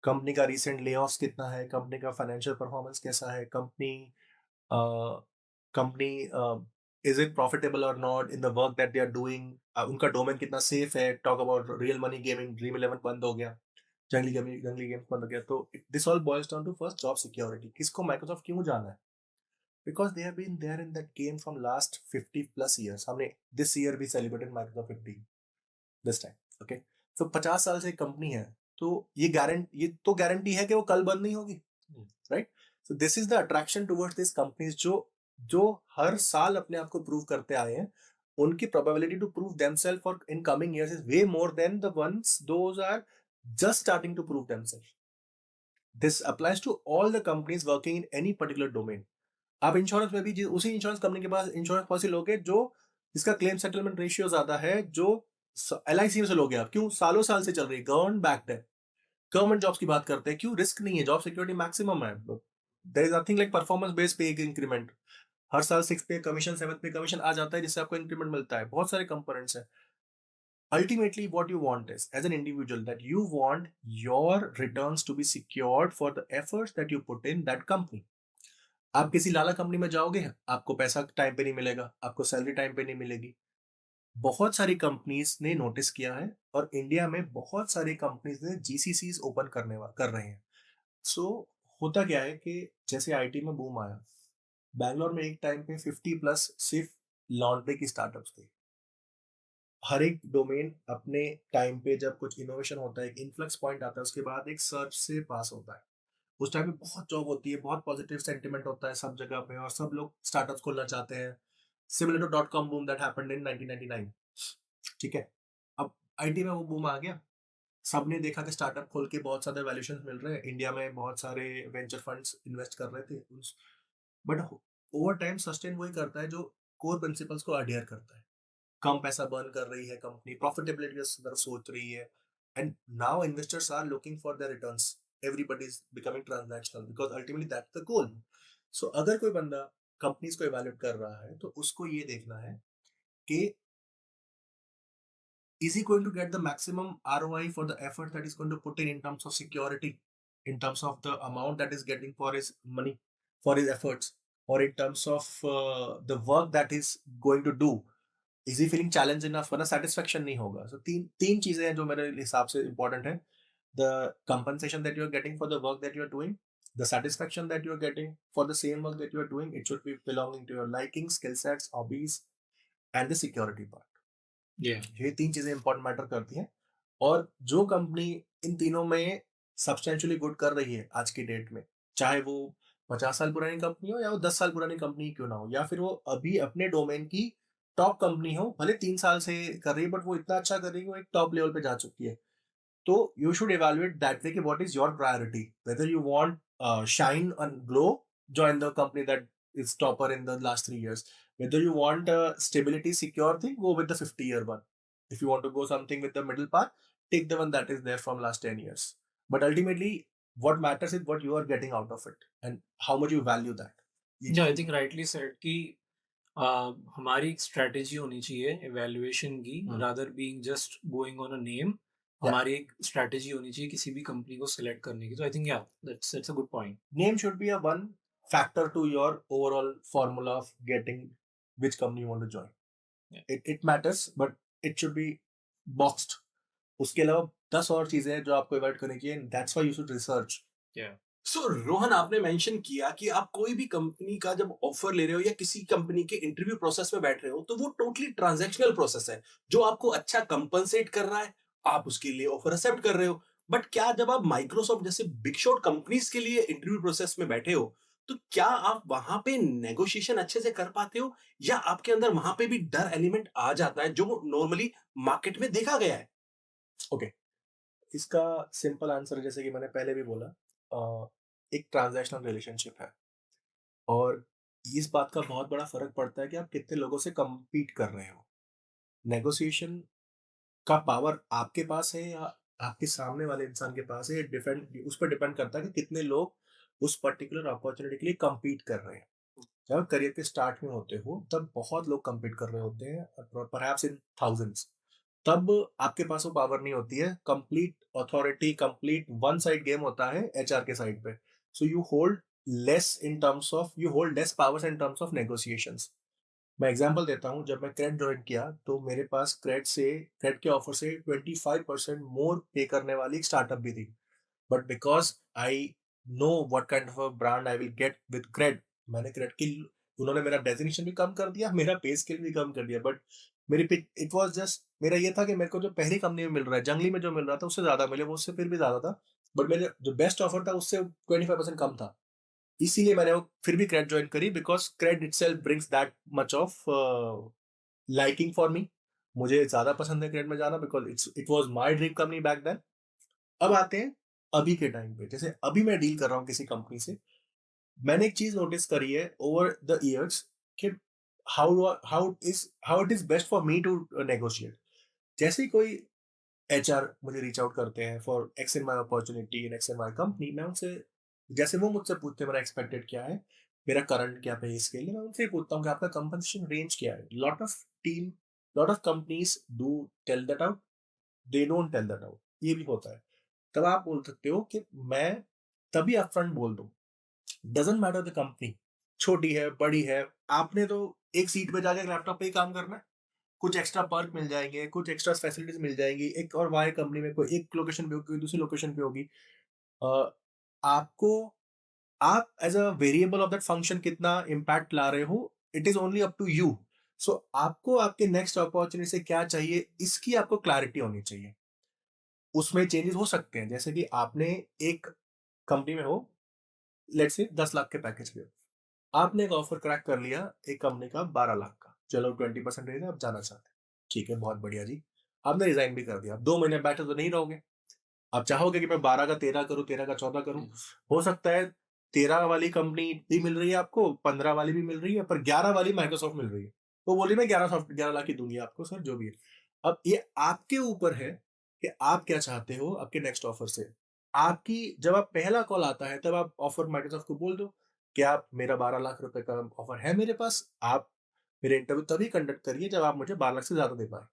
कंपनी का रिसेंट ले ऑफ्स कितना है, कंपनी का फाइनेंशियल परफॉर्मेंस कैसा है, company is it profitable or not in the work that they are doing, उनका डोमेन कितना सेफ है, talk about real money gaming, dream 11 बंद हो गया, जंगली गेम्स बंद हो गया, तो this all boils down to first job security. किसको माइक्रोसॉफ्ट क्यों जाना है? Because they have been there in that game from last 50+ years। हमने दिस ईयर भी celebrated Microsoft 50 this time. Okay, तो 50 साल से कंपनी है, तो ये गारंटी है कि वो कल बंद नहीं होगी, right? So this is the attraction towards this companies, जो हर साल अपने आप को प्रूव करते आए हैं। उनकी probability to prove themselves for in coming years is way more than the ones those are just starting to prove themselves. This applies to all the companies working in any particular domain. आप insurance में भी उसी insurance company के पास insurance policy लोगे जो जिसका claim settlement ratio ज्यादा है, जो LIC में से लोगे आप। क्यों? सालों साल से चल रही है, गवर्नमेंट बैक्ड है। गवर्नमेंट जॉब्स की बात करते हैं, क्यों? रिस्क नहीं है, जॉब सिक्योरिटी मैक्सिमम है। There is nothing like performance based pay increment. हर साल 6 पे कमीशन, 7 पे कमीशन आ जाता है, जिससे आपको इंक्रीमेंट मिलता है। बहुत सारे कंपोनेंट्स हैं। Ultimately, what you want is, as an individual, that you want your returns to be secured for the efforts that you put in that company. आप किसी लाला कंपनी में जाओगे, आपको पैसा टाइम पे नहीं मिलेगा, आपको सैलरी टाइम पे नहीं मिलेगी। बहुत सारी कंपनीज ने नोटिस किया है, और इंडिया में बहुत सारी कंपनीज ने GCCs ओपन कर रहे हैं। सो होता क्या है कि जैसे IT में बूम आया, बैंगलोर में एक टाइम पे 50+ सिर्फ लॉन्ड्री की स्टार्टअप्स थे। हर एक डोमेन अपने टाइम पे जब कुछ इनोवेशन होता है, एक इन्फ्लक्स पॉइंट आता है, उसके बाद एक सर्च से पास होता है। उस टाइम पे बहुत जॉब होती है, बहुत पॉजिटिव सेंटिमेंट होता है सब जगह पे, और सब लोग स्टार्टअप्स खोलना चाहते हैं। Similar to .com boom that happened in 1999। ठीक है, अब IT में वो बूम आ गया, सबने देखा कि स्टार्टअप खोल के बहुत सारे वैल्यूएशंस मिल रहे हैं, इंडिया में बहुत सारे वेंचर फंड्स इन्वेस्ट कर रहे थे। बट ओवर टाइम सस्टेन वही करता है जो कोर प्रिंसिपल्स को अडियर करता है। कम पैसा बर्न कर रही है कंपनी, प्रॉफिटेबिलिटी की तरफ सोच रही है, and now investors are looking for their returns. Everybody is becoming transactional because ultimately that's the goal. So अगर कोई बंदा कंपनीज को इवैल्यूएट कर रहा है, तो उसको ये देखना है कि is he going to get the maximum ROI for the effort that he's going to put in terms of security, in terms of the amount that is getting for his money, for his efforts, or in terms of the work that he's going to do, is he feeling challenged enough? वरना satisfaction नहीं होगा। So तीन चीजें हैं जो मेरे हिसाब से important है। The compensation that you are getting for the work that you are doing, the satisfaction that you are getting for the same work that you are doing, it should be belonging to your liking, skill sets, hobbies, and the security part। ये तीन चीजें important matter करती हैं, और जो company इन तीनों में substantially good कर रही है आज की डेट में, चाहे वो 50 साल पुरानी कंपनी हो, या वो 10 साल पुरानी कंपनी क्यों ना हो, या फिर वो अभी अपने डोमेन की टॉप कंपनी हो, भले 3 साल से कर रही है, बट वो इतना अच्छा कर रही है, वो एक टॉप लेवल पे जा चुकी है। तो you should evaluate that way कि what is your priority, whether you want shine and glow, join the company that is topper in the last 3 years. Whether you want a stability secure thing, go with the 50-year one. If you want to go something with the middle part, take the one that is there from last 10 years. But ultimately, what matters is what you are getting out of it and how much you value that. Yeah, I think rightly said कि हमारी एक strategy होनी चाहिए evaluation की, rather being just going on a name. हमारी एक strategy होनी चाहिए किसी भी कंपनी को सिलेक्ट करने की। तो आई थिंक या that's a good point. Name should be a one factor to your overall formula of getting which company you want to join. It matters, but it should be boxed. उसके अलावा 10 और चीजें हैं जो आपको evaluate करनी चाहिए, that's why you should research. So Rohan, आपने मेंशन किया कि आप कोई भी कंपनी का जब ऑफर ले रहे हो या किसी कंपनी के इंटरव्यू प्रोसेस में बैठ रहे हो, तो वो टोटली ट्रांजैक्शनल प्रोसेस है। जो आपको अच्छा कंपनसेट कर रहा है, आप उसके लिए ऑफर एक्सेप्ट कर रहे हो। बट क्या जब आप माइक्रोसॉफ्ट जैसे बिग शॉट कंपनीज के लिए इंटरव्यू प्रोसेस में बैठे हो, तो क्या आप वहां पे नेगोशिएशन अच्छे से कर पाते हो, या आपके अंदर वहां पे भी डर एलिमेंट आ जाता है जो नॉर्मली मार्केट में देखा गया है? ओके, इसका सिंपल आंसर जैसे कि मैंने पहले भी बोला, एक ट्रांजैक्शनल रिलेशनशिप है, और इस बात का बहुत बड़ा फर्क पड़ता है कि आप कितने लोगों से compete कर रहे हो। नेगोशिएशन का पावर आपके पास है या आपके सामने वाले इंसान के पास है, उस पर डिपेंड करता है कि कितने लोग उस पर्टिकुलर अपॉर्चुनिटी के लिए compete कर रहे हैं। जब करियर के स्टार्ट में होते हो, तब बहुत लोग compete कर रहे होते हैं, परहैप्स इन थाउजेंड्स। तब आपके पास वो पावर नहीं होती है, complete authority, complete one side game होता है HR के साइड पे। So you hold less powers in terms of negotiations. मैं एग्जांपल देता हूँ, जब मैं क्रेड जॉइन किया तो मेरे पास क्रेड के ऑफर से 25% मोर पे करने वाली एक स्टार्टअप भी थी। But because I know what kind of a brand I will get with Cred, मैंने क्रेड की उन्होंने मेरा डेज़िग्नेशन भी कम कर दिया, मेरा पे स्केल भी कम कर दिया। बट मेरी पे इट वाज़ जस्ट मेरा ये था कि मेरे को जो पहली कंपनी में मिल रहा है, जंगली में जो मिल रहा था उससे ज़्यादा मिले, वो उससे फिर भी ज़्यादा था। बट मेरे जो बेस्ट ऑफर था उससे 25% कम था। इसीलिए मैंने वो फिर भी क्रेड जॉइन करी, because Cred itself brings that much of liking for me. मुझे ज़्यादा पसंद है क्रेड में जाना, because it was my dream company back then. अब आते हैं अभी के टाइम पे, जैसे अभी मैं डील कर रहा हूँ किसी कंपनी से, मैंने एक चीज़ नोटिस करी है ओवर द इयर्स कि how it is best for me to negotiate. जैसे ही कोई एचआर मुझे रीच आउट करते हैं for X and Y opportunity in X and Y company, मैं उनसे, जैसे वो मुझसे पूछते हैं मेरा एक्सपेक्टेड क्या है, मेरा करंट क्या पे स्केल है, मैं उनसे ही पूछता हूँ कि आपका कंपनसेशन रेंज क्या है। Lot of companies do tell that out, they don't tell that out, ये भी होता है। तब आप बोल सकते हो कि मैं तभी अपफ्रंट बोल दूं, डजंट मैटर द कंपनी, छोटी है बड़ी है, आपने तो एक सीट पे जाके लैपटॉप पे ही काम करना है, कुछ एक्स्ट्रा पर्क मिल जाएंगे, कुछ एक्स्ट्रा फैसिलिटीज मिल जाएंगी, एक और वाई कंपनी में कोई एक लोकेशन पे होगी, कोई दूसरी लोकेशन पे होगी। अ, आपको आप as a variable of that function कितना इम्पैक्ट ला रहे हो, it is only up to you. So आपको आपके नेक्स्ट अपॉर्चुनिटी से क्या चाहिए, इसकी आपको क्लैरिटी होनी चाहिए। उसमें चेंजेस हो सकते हैं, जैसे कि आपने एक कंपनी में हो, लेट्स से 10 लाख के पैकेज पे हो, आपने एक ऑफर क्रैक कर लिया एक कंपनी का 12 लाख का, चलो 20% रेज है, आप जाना चाहते हैं, ठीक है, बहुत बढ़िया जी। आपने रिजाइन भी कर दिया, आप 2 महीने बैठे तो नहीं रहोगे, आप चाहोगे कि मैं 12 का 13 करूं, 13 का 14 करूं। हो सकता है 13 वाली कंपनी भी मिल रही है आपको, 15 वाली भी मिल रही है, पर 11 वाली माइक्रोसॉफ्ट मिल रही है, वो बोली मैं 11 लाख की दूंगी आपको सर, जो भी है। अब ये आपके ऊपर है कि आप क्या चाहते हो आपके नेक्स्ट ऑफर से। आपकी जब आप पहला कॉल आता है तब आप ऑफर माइक्रोसॉफ्ट को बोल दो कि आप, मेरा 12 लाख रुपए का ऑफर है मेरे पास, आप मेरे इंटरव्यू तभी कंडक्ट करिए जब आप मुझे 12 लाख से ज्यादा दे पाए।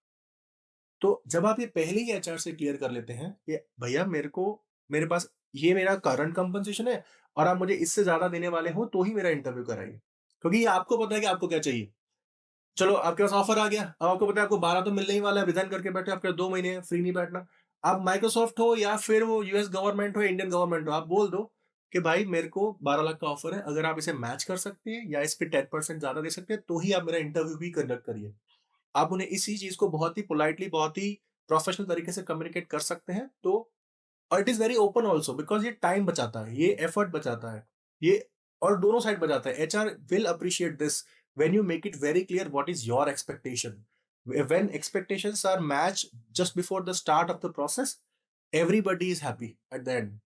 तो जब आप ये पहले ही एचआर से क्लियर कर लेते हैं कि भैया मेरे पास ये मेरा करंट कंपनसेशन है और आप मुझे इससे ज्यादा देने वाले हो, तो ही मेरा इंटरव्यू कराइए, क्योंकि ये आपको पता है कि आपको क्या चाहिए। चलो आपके पास ऑफर आ गया, अब आपको पता है आपको 12 तो मिलने ही वाला है, रिजाइन करके बैठे, आपके 2 महीने फ्री नहीं बैठना। आप माइक्रोसॉफ्ट हो या फिर वो यूएस गवर्नमेंट हो, इंडियन गवर्नमेंट हो, आप बोल दो कि भाई मेरे को 12 लाख का ऑफर है, अगर आप इसे मैच कर सकते हैं या इस पे 10% ज्यादा दे सकते हैं, तो ही आप मेरा इंटरव्यू भी कंडक्ट करिए। आप उन्हें इसी चीज को बहुत ही पोलाइटली, बहुत ही प्रोफेशनल तरीके से कम्युनिकेट कर सकते हैं। तो और it is very open also, because ये टाइम बचाता है, ये एफर्ट बचाता है, ये और दोनों साइड बचाता है। HR will appreciate this when you make it very clear what is your expectation. When expectations are match just before the start of the process, everybody is happy at the end.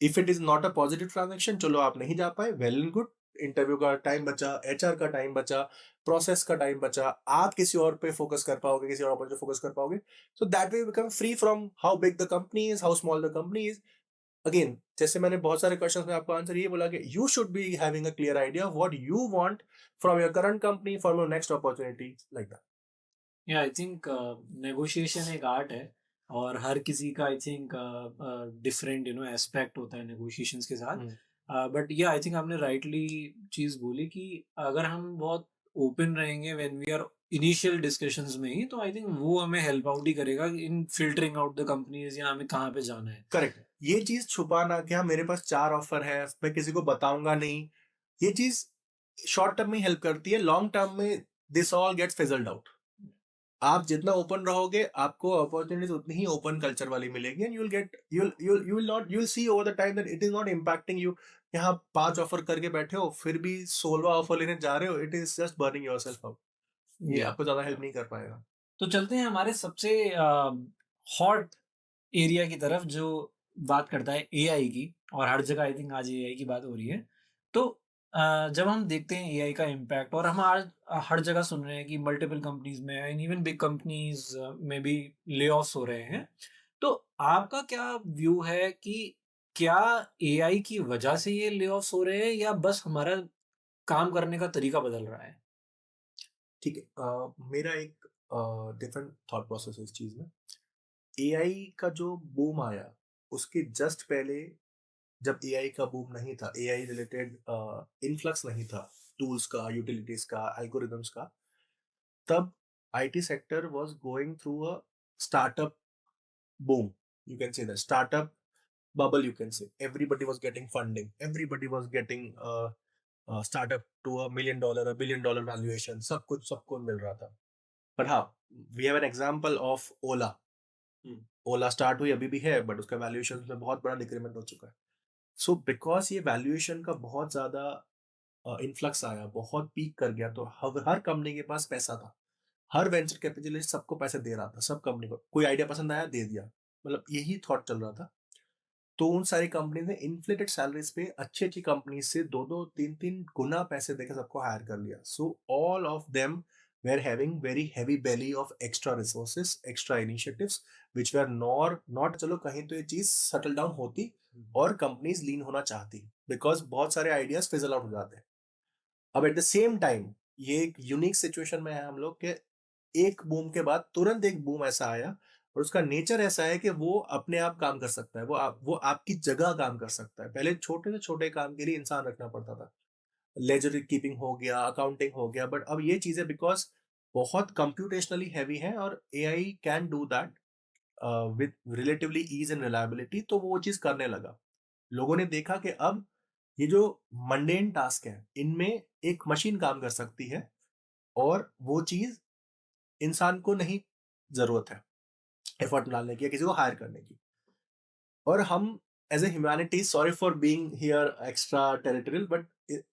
If it is not a positive transaction, चलो आप नहीं जा पाए, well and good, interview का time बचा, HR का time बचा, process का टाइम बचा, आप किसी और पे फोकस कर पाओगे, किसी और पर फोकस कर पाओगे। So that way become free from how big the company is, how small the company is. Again, जैसे मैंने बहुत सारे क्वेश्चंस में आपको आंसर ये बोला कि you should be having a clear idea of what you want from your current company, from your next opportunity, like that. या आई थिंक नेगोशिएशन एक आर्ट है, और हर किसी का आई थिंक डिफरेंट एस्पेक्ट होता है नेगोशिएशंस के साथ। बट या आई थिंक आपने राइटली चीज़ बोली कि अगर हम बहुत ओपन रहेंगे when we are initial discussions में ही, तो आई थिंक वो हमें हेल्प आउट ही करेगा इन फिल्टरिंग आउट द कंपनीज या हमें कहाँ पे जाना है। करेक्ट, ये चीज छुपाना कि हाँ मेरे पास 4 ऑफर है, मैं किसी को बताऊंगा नहीं, ये चीज शॉर्ट टर्म में हेल्प करती है, लॉन्ग टर्म में this all gets fizzled out. आप जितना ओपन रहोगे, आपको अपॉर्चुनिटीज उतनी ही ओपन कल्चर वाली मिलेगी, and you will see over the time that it is not impacting you. यहाँ 5 ऑफर करके बैठे हो, फिर भी 16वां ऑफर लेने जा रहे हो, it is just burning yourself out. ये या आपको ज्यादा हेल्प नहीं कर पाएगा। तो चलते हैं हमारे सबसे हॉट एरिया की तरफ, जो बात करता है एआई की, और हर जगह आई थिंक आज एआई की बात हो रही है। तो जब हम देखते हैं एआई का इम्पैक्ट, और हम आज हर जगह सुन रहे हैं कि मल्टीपल कंपनीज में एंड इवन बिग कंपनीज में भी ले-ऑफ्स हो रहे हैं। तो आपका क्या व्यू है कि क्या एआई की वजह से ये ले-ऑफ्स हो रहे हैं, या बस हमारा काम करने का तरीका बदल रहा है? ठीक है, मेरा एक डिफरेंट थॉट प्रोसेस है इस चीज में। एआई का जो बूम आया, उसके जस्ट पहले, जब एआई का बूम नहीं था, एआई रिलेटेड इन्फ्लक्स नहीं था, टूल्स का, यूटिलिटीज का, एल्गोरिदम्स का, तब IT sector was going through a startup boom. You can say that startup bubble. You can say everybody was getting funding. Everybody was getting startup to $1 million, $1 billion valuation. सब कुछ सबको मिल रहा था. But हाँ, we have an example of Ola. Ola start हुई अभी भी है, बट उसका वैल्यूएशन में बहुत बड़ा डिक्रीमेंट हो चुका है. सो बिकॉज ये वैल्यूएशन का बहुत ज्यादा इन्फ्लक्स आया, बहुत पीक कर गया, तो हर कंपनी के पास पैसा था. हर वेंचर कैपिटलिस्ट सबको पैसे दे रहा था, सब कंपनी को कोई आइडिया पसंद आया दे दिया, मतलब यही थॉट चल रहा था. तो उन सारी कंपनी ने इन्फ्लेटेड सैलरीज पे अच्छी अच्छी कंपनी से 2-2, 3-3 गुना पैसे देकर सबको हायर कर लिया. So all of them were having very heavy belly of extra resources, extra initiatives, which were not चलो कहीं तो ये चीज सेटल डाउन होती और कंपनीज लीन होना चाहती, बिकॉज बहुत सारे आइडियाज फिजल आउट हो जाते हैं. अब एट द सेम टाइम ये एक यूनिक सिचुएशन में है हम लोग के, एक बूम के बाद तुरंत एक बूम ऐसा आया और उसका नेचर ऐसा है कि वो अपने आप काम कर सकता है, वो आपकी जगह काम कर सकता है. पहले छोटे से छोटे काम के लिए इंसान रखना पड़ता था, लेजर कीपिंग हो गया, अकाउंटिंग हो गया, बट अब ये चीजें बिकॉज बहुत कंप्यूटेशनली हैवी है और AI can do that with relatively ease and reliability, तो वो चीज करने लगा. लोगों ने देखा कि अब ये जो मंडेन टास्क है इनमें एक मशीन काम कर सकती है और वो चीज इंसान को नहीं जरूरत है एफर्ट डालने की या किसी को हायर करने की. और हम as a humanity, sorry for being here extra territorial, but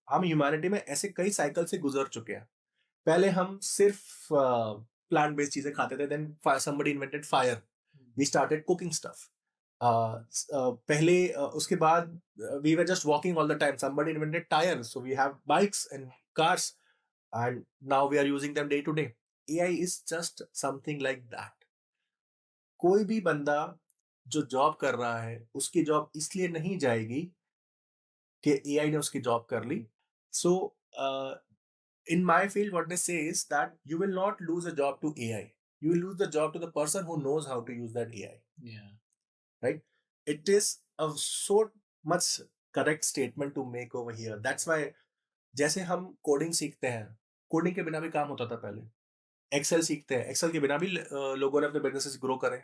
हम ह्यूमैनिटी में ऐसे कई साइकिल से गुजर चुके हैं. पहले हम सिर्फ प्लांट बेस्ड चीजें खाते थे, then somebody invented fire, we started cooking stuff. पहले उसके बाद we were just walking all the time, somebody invented tires, so we have bikes and cars and now we are using them day to day. AI is just something like that. कोई भी बंदा जो job कर रहा है उसकी job इसलिए नहीं जाएगी कि AI ने उसकी जॉब कर ली. So in my field, what they say is that you will not lose a job to AI. You will lose the job to the person who knows how to use that AI. Yeah. Right? It is a so much correct statement to make over here. That's why जैसे हम coding सीखते हैं, coding के बिना भी काम होता था पहले. एक्सेल सीखते हैं, एक्सेल के बिना भी लोगों ने अपने बिजनेसेस ग्रो करे,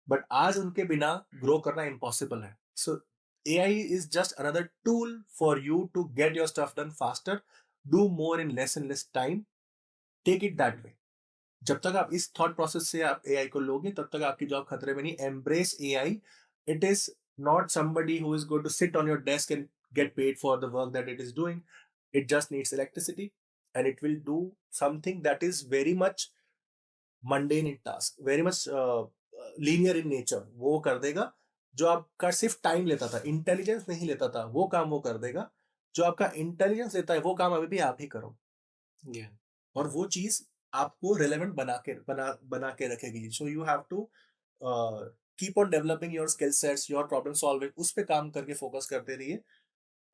बट आज उनके बिना ग्रो करना इम्पॉसिबल है. सो AI is just another tool for you to get your stuff done faster, do more in less and less time. Take it that way. जब तक आप इस थॉट प्रोसेस से आप AI को लोगे तब तक आपकी जॉब खतरे में नहीं. Embrace AI. It is not somebody who is going to sit on your desk and get paid for the work that it is doing. It just needs electricity and it will do something that is very much mundane in task, very much linear in nature. वो कर देगा जो आपका सिर्फ time लेता था, intelligence नहीं लेता था, वो काम वो कर देगा. जो आपका इंटेलिजेंस लेता है वो काम अभी भी आप ही करो. Yeah. और वो चीज आपको रिलेवेंट बना के रखेगी. So you have to keep on developing your skill sets, your problem solving, उस पे काम करके फोकस करते रहिए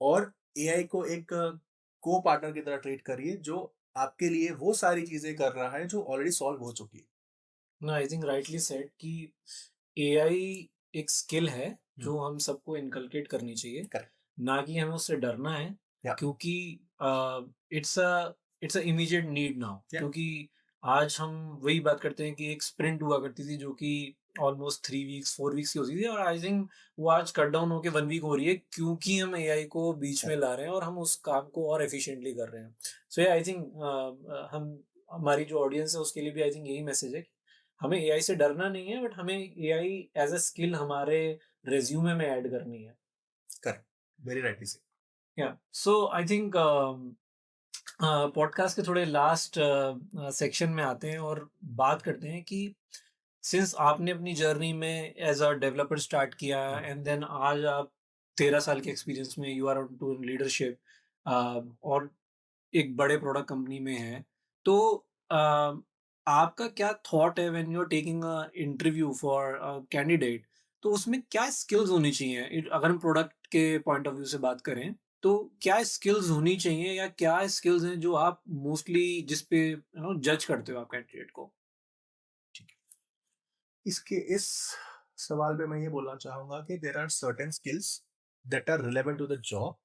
और AI को एक को पार्टनर की तरह ट्रीट करिए जो आपके लिए वो सारी चीजें कर रहा है जो ऑलरेडी सॉल्व हो चुकी है. No, I think rightly said कि AI एक स्किल है जो हम सबको इनकलकेट करनी चाहिए, Correct. ना कि हमें उससे डरना है. Yeah. क्योंकि it's a immediate need now. Yeah. क्योंकि आज हम वही बात करते हैं कि एक स्प्रिंट हुआ करती थी जो कि ऑलमोस्ट 3 वीक्स 4 वीक्स की होती थी, और आई थिंक वो आज कट डाउन होकर 1 वीक हो रही है क्योंकि हम AI को बीच में ला रहे हैं और हम उस काम को और एफिशिएंटली कर रहे हैं. सो आई थिंक हम हमारी जो ऑडियंस है उसके लिए भी आई थिंक यही मैसेज है कि हमें AI से डरना नहीं है, बट हमें AI एज अ स्किल हमारे रेज्यूमे में ऐड करनी है. करेक्ट, वेरी राइटली से. या सो आई थिंक पॉडकास्ट के थोड़े लास्ट सेक्शन में आते हैं और बात करते हैं कि सिंस आपने अपनी जर्नी में एज अ डेवलपर स्टार्ट किया एंड देन आज आप 13 साल के एक्सपीरियंस में यू आर टू लीडरशिप और एक बड़े प्रोडक्ट कंपनी में है, तो आपका क्या थॉट है when you are taking a interview for candidate, तो उसमें क्या स्किल्स होनी चाहिए? अगर हम प्रोडक्ट के पॉइंट ऑफ व्यू से बात करें तो क्या स्किल्स होनी चाहिए या क्या स्किल्स हैं जो आप मोस्टली जिस पे जज करते हो आप कैंडिडेट को? इसके इस सवाल पे मैं ये बोलना चाहूंगा कि there are certain skills that are relevant to the job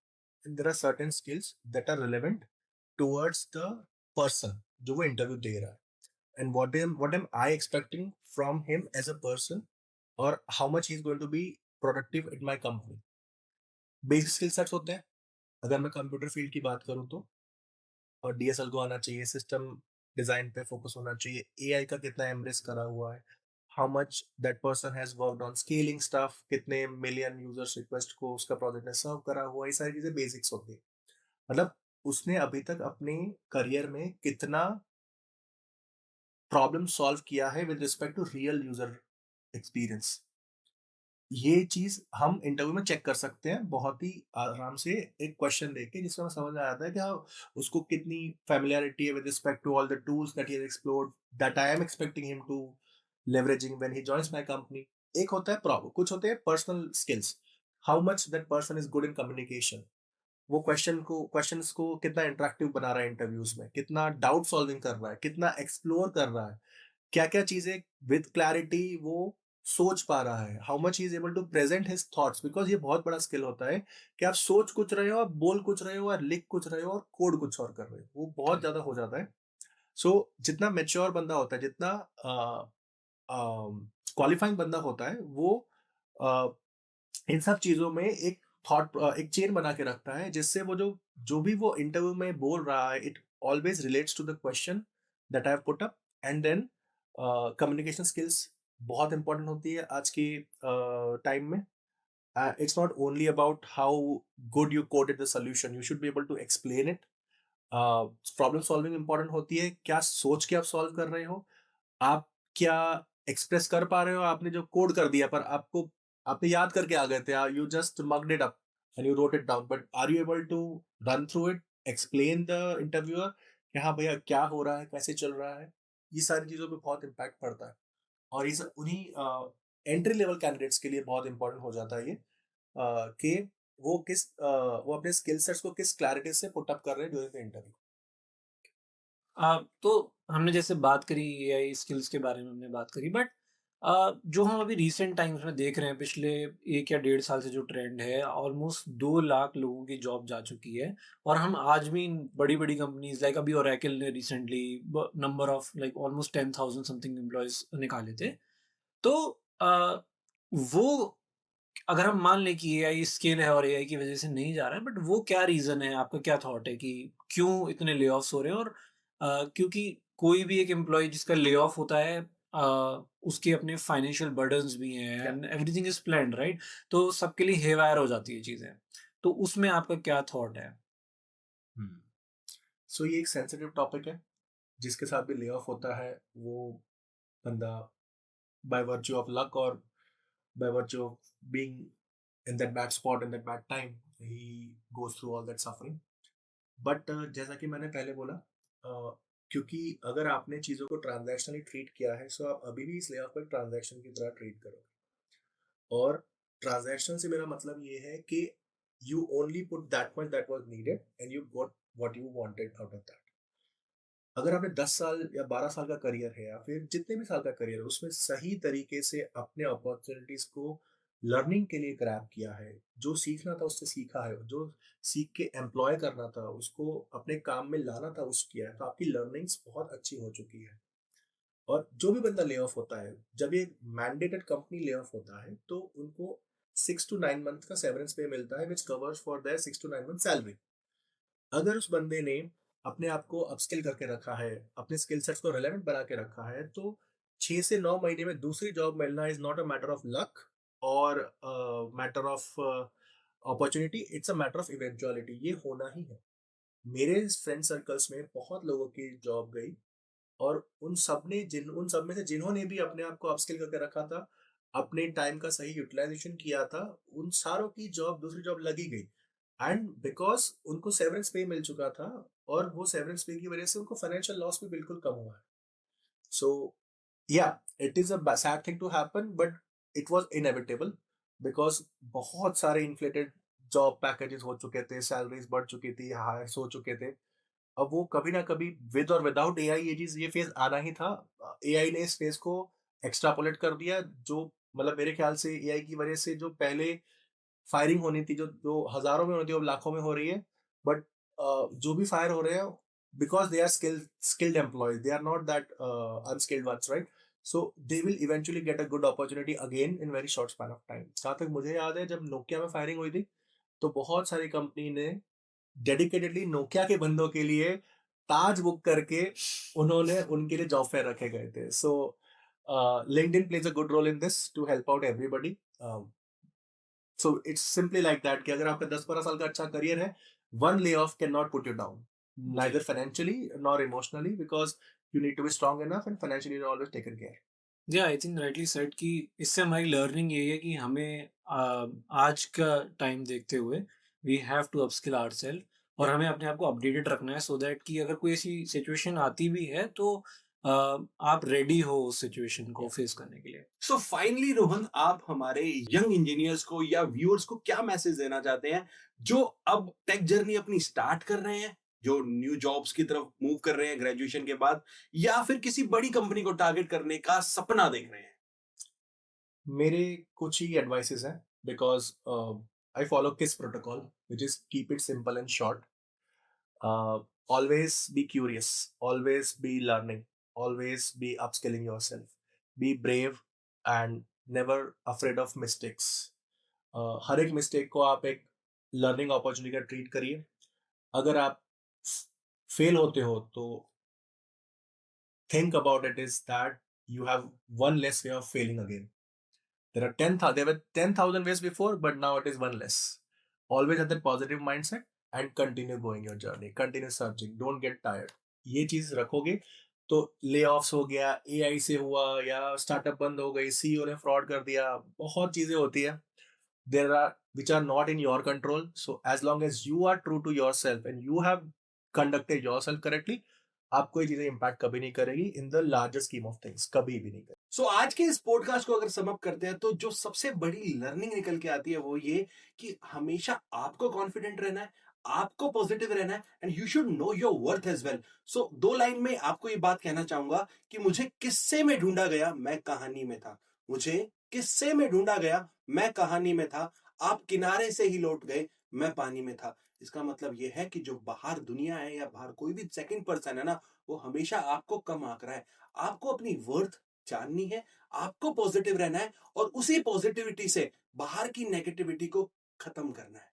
and there are certain skills that are relevant towards the person जो वो इंटरव्यू दे रहा है. and what am I expecting from him as a person, or how much he's going to be productive in my company. Basic skill sets होते हैं, अगर मैं computer field की बात करूँ तो, और डीएसएल को आना चाहिए, सिस्टम डिजाइन पे फोकस होना चाहिए, एआई का कितना एम्ब्रेस करा हुआ है, how much that person has worked on scaling stuff, कितने मिलियन यूजर्स रिक्वेस्ट को उसका प्रोजेक्ट ने सर्व करा हुआ है, ये सारी चीजें बेसिक्स होती है। मतलब उसने अभी तक अपने करियर में कितना प्रॉब्लम सॉल्व किया है with respect to real user experience. ये चीज़ हम इंटरव्यू में चेक कर सकते हैं बहुत ही आराम से, एक क्वेश्चन देख के, जिसमें हमें समझ में आ जाता है कि हाँ, उसको कितनी फ़ैमिलियरिटी है with respect to all the tools that he has explored, that I am expecting him to leveraging when he joins my company. एक होता है प्रॉब्लम, कुछ होते हैं personal skills, how much that person is good in communication. वो questions को कितना interactive बना रहा है इंटरव्यूज़ में, कितना डाउट सॉल्विंग कर रहा है, कितना एक्सप्लोर कर रहा है, क्या-क्या चीज़ें विद क्लैरिटी वो सोच पा रहा है, how much he is able to present his thoughts, because ये बहुत बड़ा स्किल होता है कि आप सोच कुछ रहे हो, आप बोल कुछ रहे हो, और लिख कुछ रहे हो, और कोड कुछ और कर रहे हो। वो बहुत ज़्यादा हो जाता है। सो जितना मैच्योर बंदा होता है, जितना क्वालिफाइंग बंदा होता है, वो अ, इन सब चीज़ों में एक चेन बना के रखता है, जिससे वो जो जो भी वो इंटरव्यू में बोल रहा है, it always relates to the question that I have put up. And then communication skills बहुत इंपॉर्टेंट होती है आज की टाइम में। It's not only about how good you coded the solution, you should be able to explain it. Problem solving important होती है, क्या सोच के आप सॉल्व कर रहे हो, आप क्या एक्सप्रेस कर पा रहे हो, आपने जो कोड कर दिया पर आपने याद करके आ गए थे, you just mugged it up and you wrote it down, but are you able to run through it, explain the interviewer कि हाँ भैया क्या हो रहा है, कैसे चल रहा है। ये सारी चीज़ों पे बहुत इम्पैक्ट पड़ता है, और ये सब उन्हीं एंट्री लेवल कैंडिडेट्स के लिए बहुत इंपॉर्टेंट हो जाता है ये, कि वो अपने स्किल सेट्स को किस क्लैरिटी से पुट अप कर रहे हैं ड्यूरिंग द इंटरव्यू। तो हमने जैसे बात करी एआई स्किल्स के बारे में हमने बात करी, बट जो हम अभी रिसेंट टाइम्स में देख रहे हैं, पिछले 1 या डेढ़ साल से जो ट्रेंड है, ऑलमोस्ट 2 लाख लोगों की जॉब जा चुकी है। और हम आज भी इन बड़ी-बड़ी कंपनीज़ लाइक अभी ओरेकल ने रिसेंटली ब number of like almost 10,000 something employees निकाले थे। तो अ, वो अगर हम मान लें कि एआई स्केल है और एआई की वजह से नहीं जा रहा है, बट वो क्या रीज़न है? आपका क्या थॉट है कि क्यों इतने ले-ऑफ्स हो रहे हैं? और क्योंकि कोई भी एक एम्प्लॉयी जिसका ले-ऑफ होता है, उसके अपने फाइनेंशियल बर्डन्स भी हैं क्या and everything is planned, right? तो सबके लिए हेवयर हो जाती है चीज़ें। तो उसमें आपका क्या थॉट है? सो ये एक सेंसिटिव टॉपिक है, जिसके साथ भी ले ऑफ होता है, वो बंदा बाय वर्च्यू ऑफ लक, और by virtue of being in that bad spot in that bad time, he goes through all that suffering. But जैसा कि मैंने पहले बोला, क्योंकि अगर आपने चीज़ों को ट्रांजैक्शनली ट्रीट किया है, सो आप अभी भी इस ले ऑफ को एक ट्रांजैक्शन की तरह ट्रीट करोगे। और ट्रांजैक्शन से मेरा मतलब ये है कि you only put that much that was needed and you got what you wanted out of that. अगर आपने 10 साल या 12 साल का करियर है, या फिर जितने भी साल का करियर है, उसमें सही तरीके से अपने अपॉर्चुनिटीज को लर्निंग के लिए ग्रैब किया है, जो सीखना था उससे सीखा है, जो सीख के एम्प्लॉय करना था उसको अपने काम में लाना था उस किया है, तो आपकी लर्निंग्स बहुत अच्छी हो चुकी है। और जो भी बंदा ले ऑफ होता है, जब ये मैंडेटेड कंपनी ले ऑफ होता है, तो उनको 6 to 9 मंथ का सेवरेंस पे मिलता है, which covers for their 6 to 9 month salary. अगर उस बंदे ने अपने आप को अपस्किल करके रखा है, अपने स्किल सेट्स को रिलेवेंट बना के रखा है, तो 6 से 9 महीने में दूसरी जॉब मिलना is not a matter of luck, और matter of opportunity, it's a matter of eventuality, ये होना ही है। मेरे फ्रेंड सर्कल्स में बहुत लोगों की जॉब गई, और उन सब में से जिन्होंने भी अपने आप को अपस्किल करके रखा था, अपने टाइम का सही यूटिलाइजेशन किया था, उन सारों की जॉब, दूसरी जॉब लगी गई। एंड बिकॉज उनको सेवरेंस पे मिल चुका था, और वो सेवरेंस पे की वजह से उनको फाइनेंशियल लॉस भी बिल्कुल कम हुआ है। So yeah, it is a sad thing to happen, but it was inevitable, because बहुत सारे इन्फ्लेटेड जॉब पैकेजेस हो चुके थे, सैलरीज बढ़ चुकी थी, हायर्स हो चुके थे। अब वो कभी ना कभी, विद और विदाउट एआई, ये फेज आना ही था। एआई ने इस फेज को एक्स्ट्रापोलेट कर दिया, जो मतलब मेरे ख्याल से एआई की वजह से जो पहले फायरिंग होनी थी, जो जो हजारों में होती थी, वो लाखों में हो रही है। बट जो भी फायर हो रहे हैं, because they are skilled employees, they are not that unskilled ones, right? So they will eventually get a good opportunity again in very short span of time. जहाँ तक मुझे याद है, जब नोकिया में फायरिंग हुई थी तो बहुत सारी कंपनी ने डेडिकेटेडली नोकिया के बंदों के लिए ताज बुक करके उन्होंने उनके लिए जॉब फेयर रखे गए थे. So LinkedIn plays a good role in this to help out everybody. So it's simply like that कि अगर आपका 10-12 साल का अच्छा करियर है, one lay off can not put you down, neither financially nor emotionally, because you need to be strong enough and financially you're always taken care. I think rightly said कि इससे हमारी लर्निंग यही है कि हमें आज का टाइम देखते हुए we have to upskill ourselves और हमें अपने आप को अपडेटेड रखना है सो दैट कि अगर कोई ऐसी सिचुएशन आती भी है तो आप रेडी हो उस सिचुएशन को फेस करने के लिए. सो फाइनली रोहन, आप हमारे यंग इंजीनियर्स को या व्यूअर्स को क्या मैसेज देना चाहते हैं जो अब टेक जर्नी अपनी स्टार्ट कर रहे हैं, जो न्यू जॉब्स की तरफ मूव कर रहे हैं ग्रेजुएशन के बाद, या फिर किसी बड़ी कंपनी को टारगेट करने का सपना देख रहे हैं? मेरे कुछ ही एडवाइसेस हैं, बिकॉज आई फॉलो किस protocol which is keep it simple and short. Always be curious, always be learning, always be upskilling yourself, be brave and never afraid of mistakes. हर एक मिस्टेक को आप एक लर्निंग अपॉर्चुनिटी का treat करिए. अगर आप fail होते हो तो think about it is that you have one less way of failing again. There were 10,000 ways before, but now it is one less. Always have that positive mindset and continue going your journey. Continue searching. Don't get tired. ये चीज रखोगे तो ले offs हो गया, AI से हुआ, या स्टार्टअप बंद हो गई, सीईओ ने फ्रॉड कर दिया, बहुत चीजें होती है. There are which are not in your control. So as long as you are true to yourself and you have conducted yourself correctly, आपको ये चीजें इम्पैक्ट कभी नहीं करेगी in the larger scheme of things, कभी भी नहीं करेगी. सो आज के इस पॉडकास्ट को अगर सम अप करते हैं तो जो सबसे बड़ी लर्निंग निकल के आती है वो ये कि हमेशा आपको कॉन्फिडेंट रहना है, आपको पॉजिटिव रहना है, and you should know your worth as well. So 2 line में आपको ये बात कहना चाहूंगा कि मुझे किस्से में ढूंढा गया, मैं कहानी में था. मुझे किस्से में ढूंढा गया, मैं कहानी में था. आप किनारे से ही लौट गए, मैं पानी में था. इसका मतलब ये है कि जो बाहर दुनिया है या बाहर कोई भी सेकंड पर्सन है ना, वो हमेशा आपको कम आंक रहा है. आपको अपनी वर्थ जाननी है, आपको पॉजिटिव रहना है और उसी पॉजिटिविटी से बाहर की नेगेटिविटी को खत्म करना है.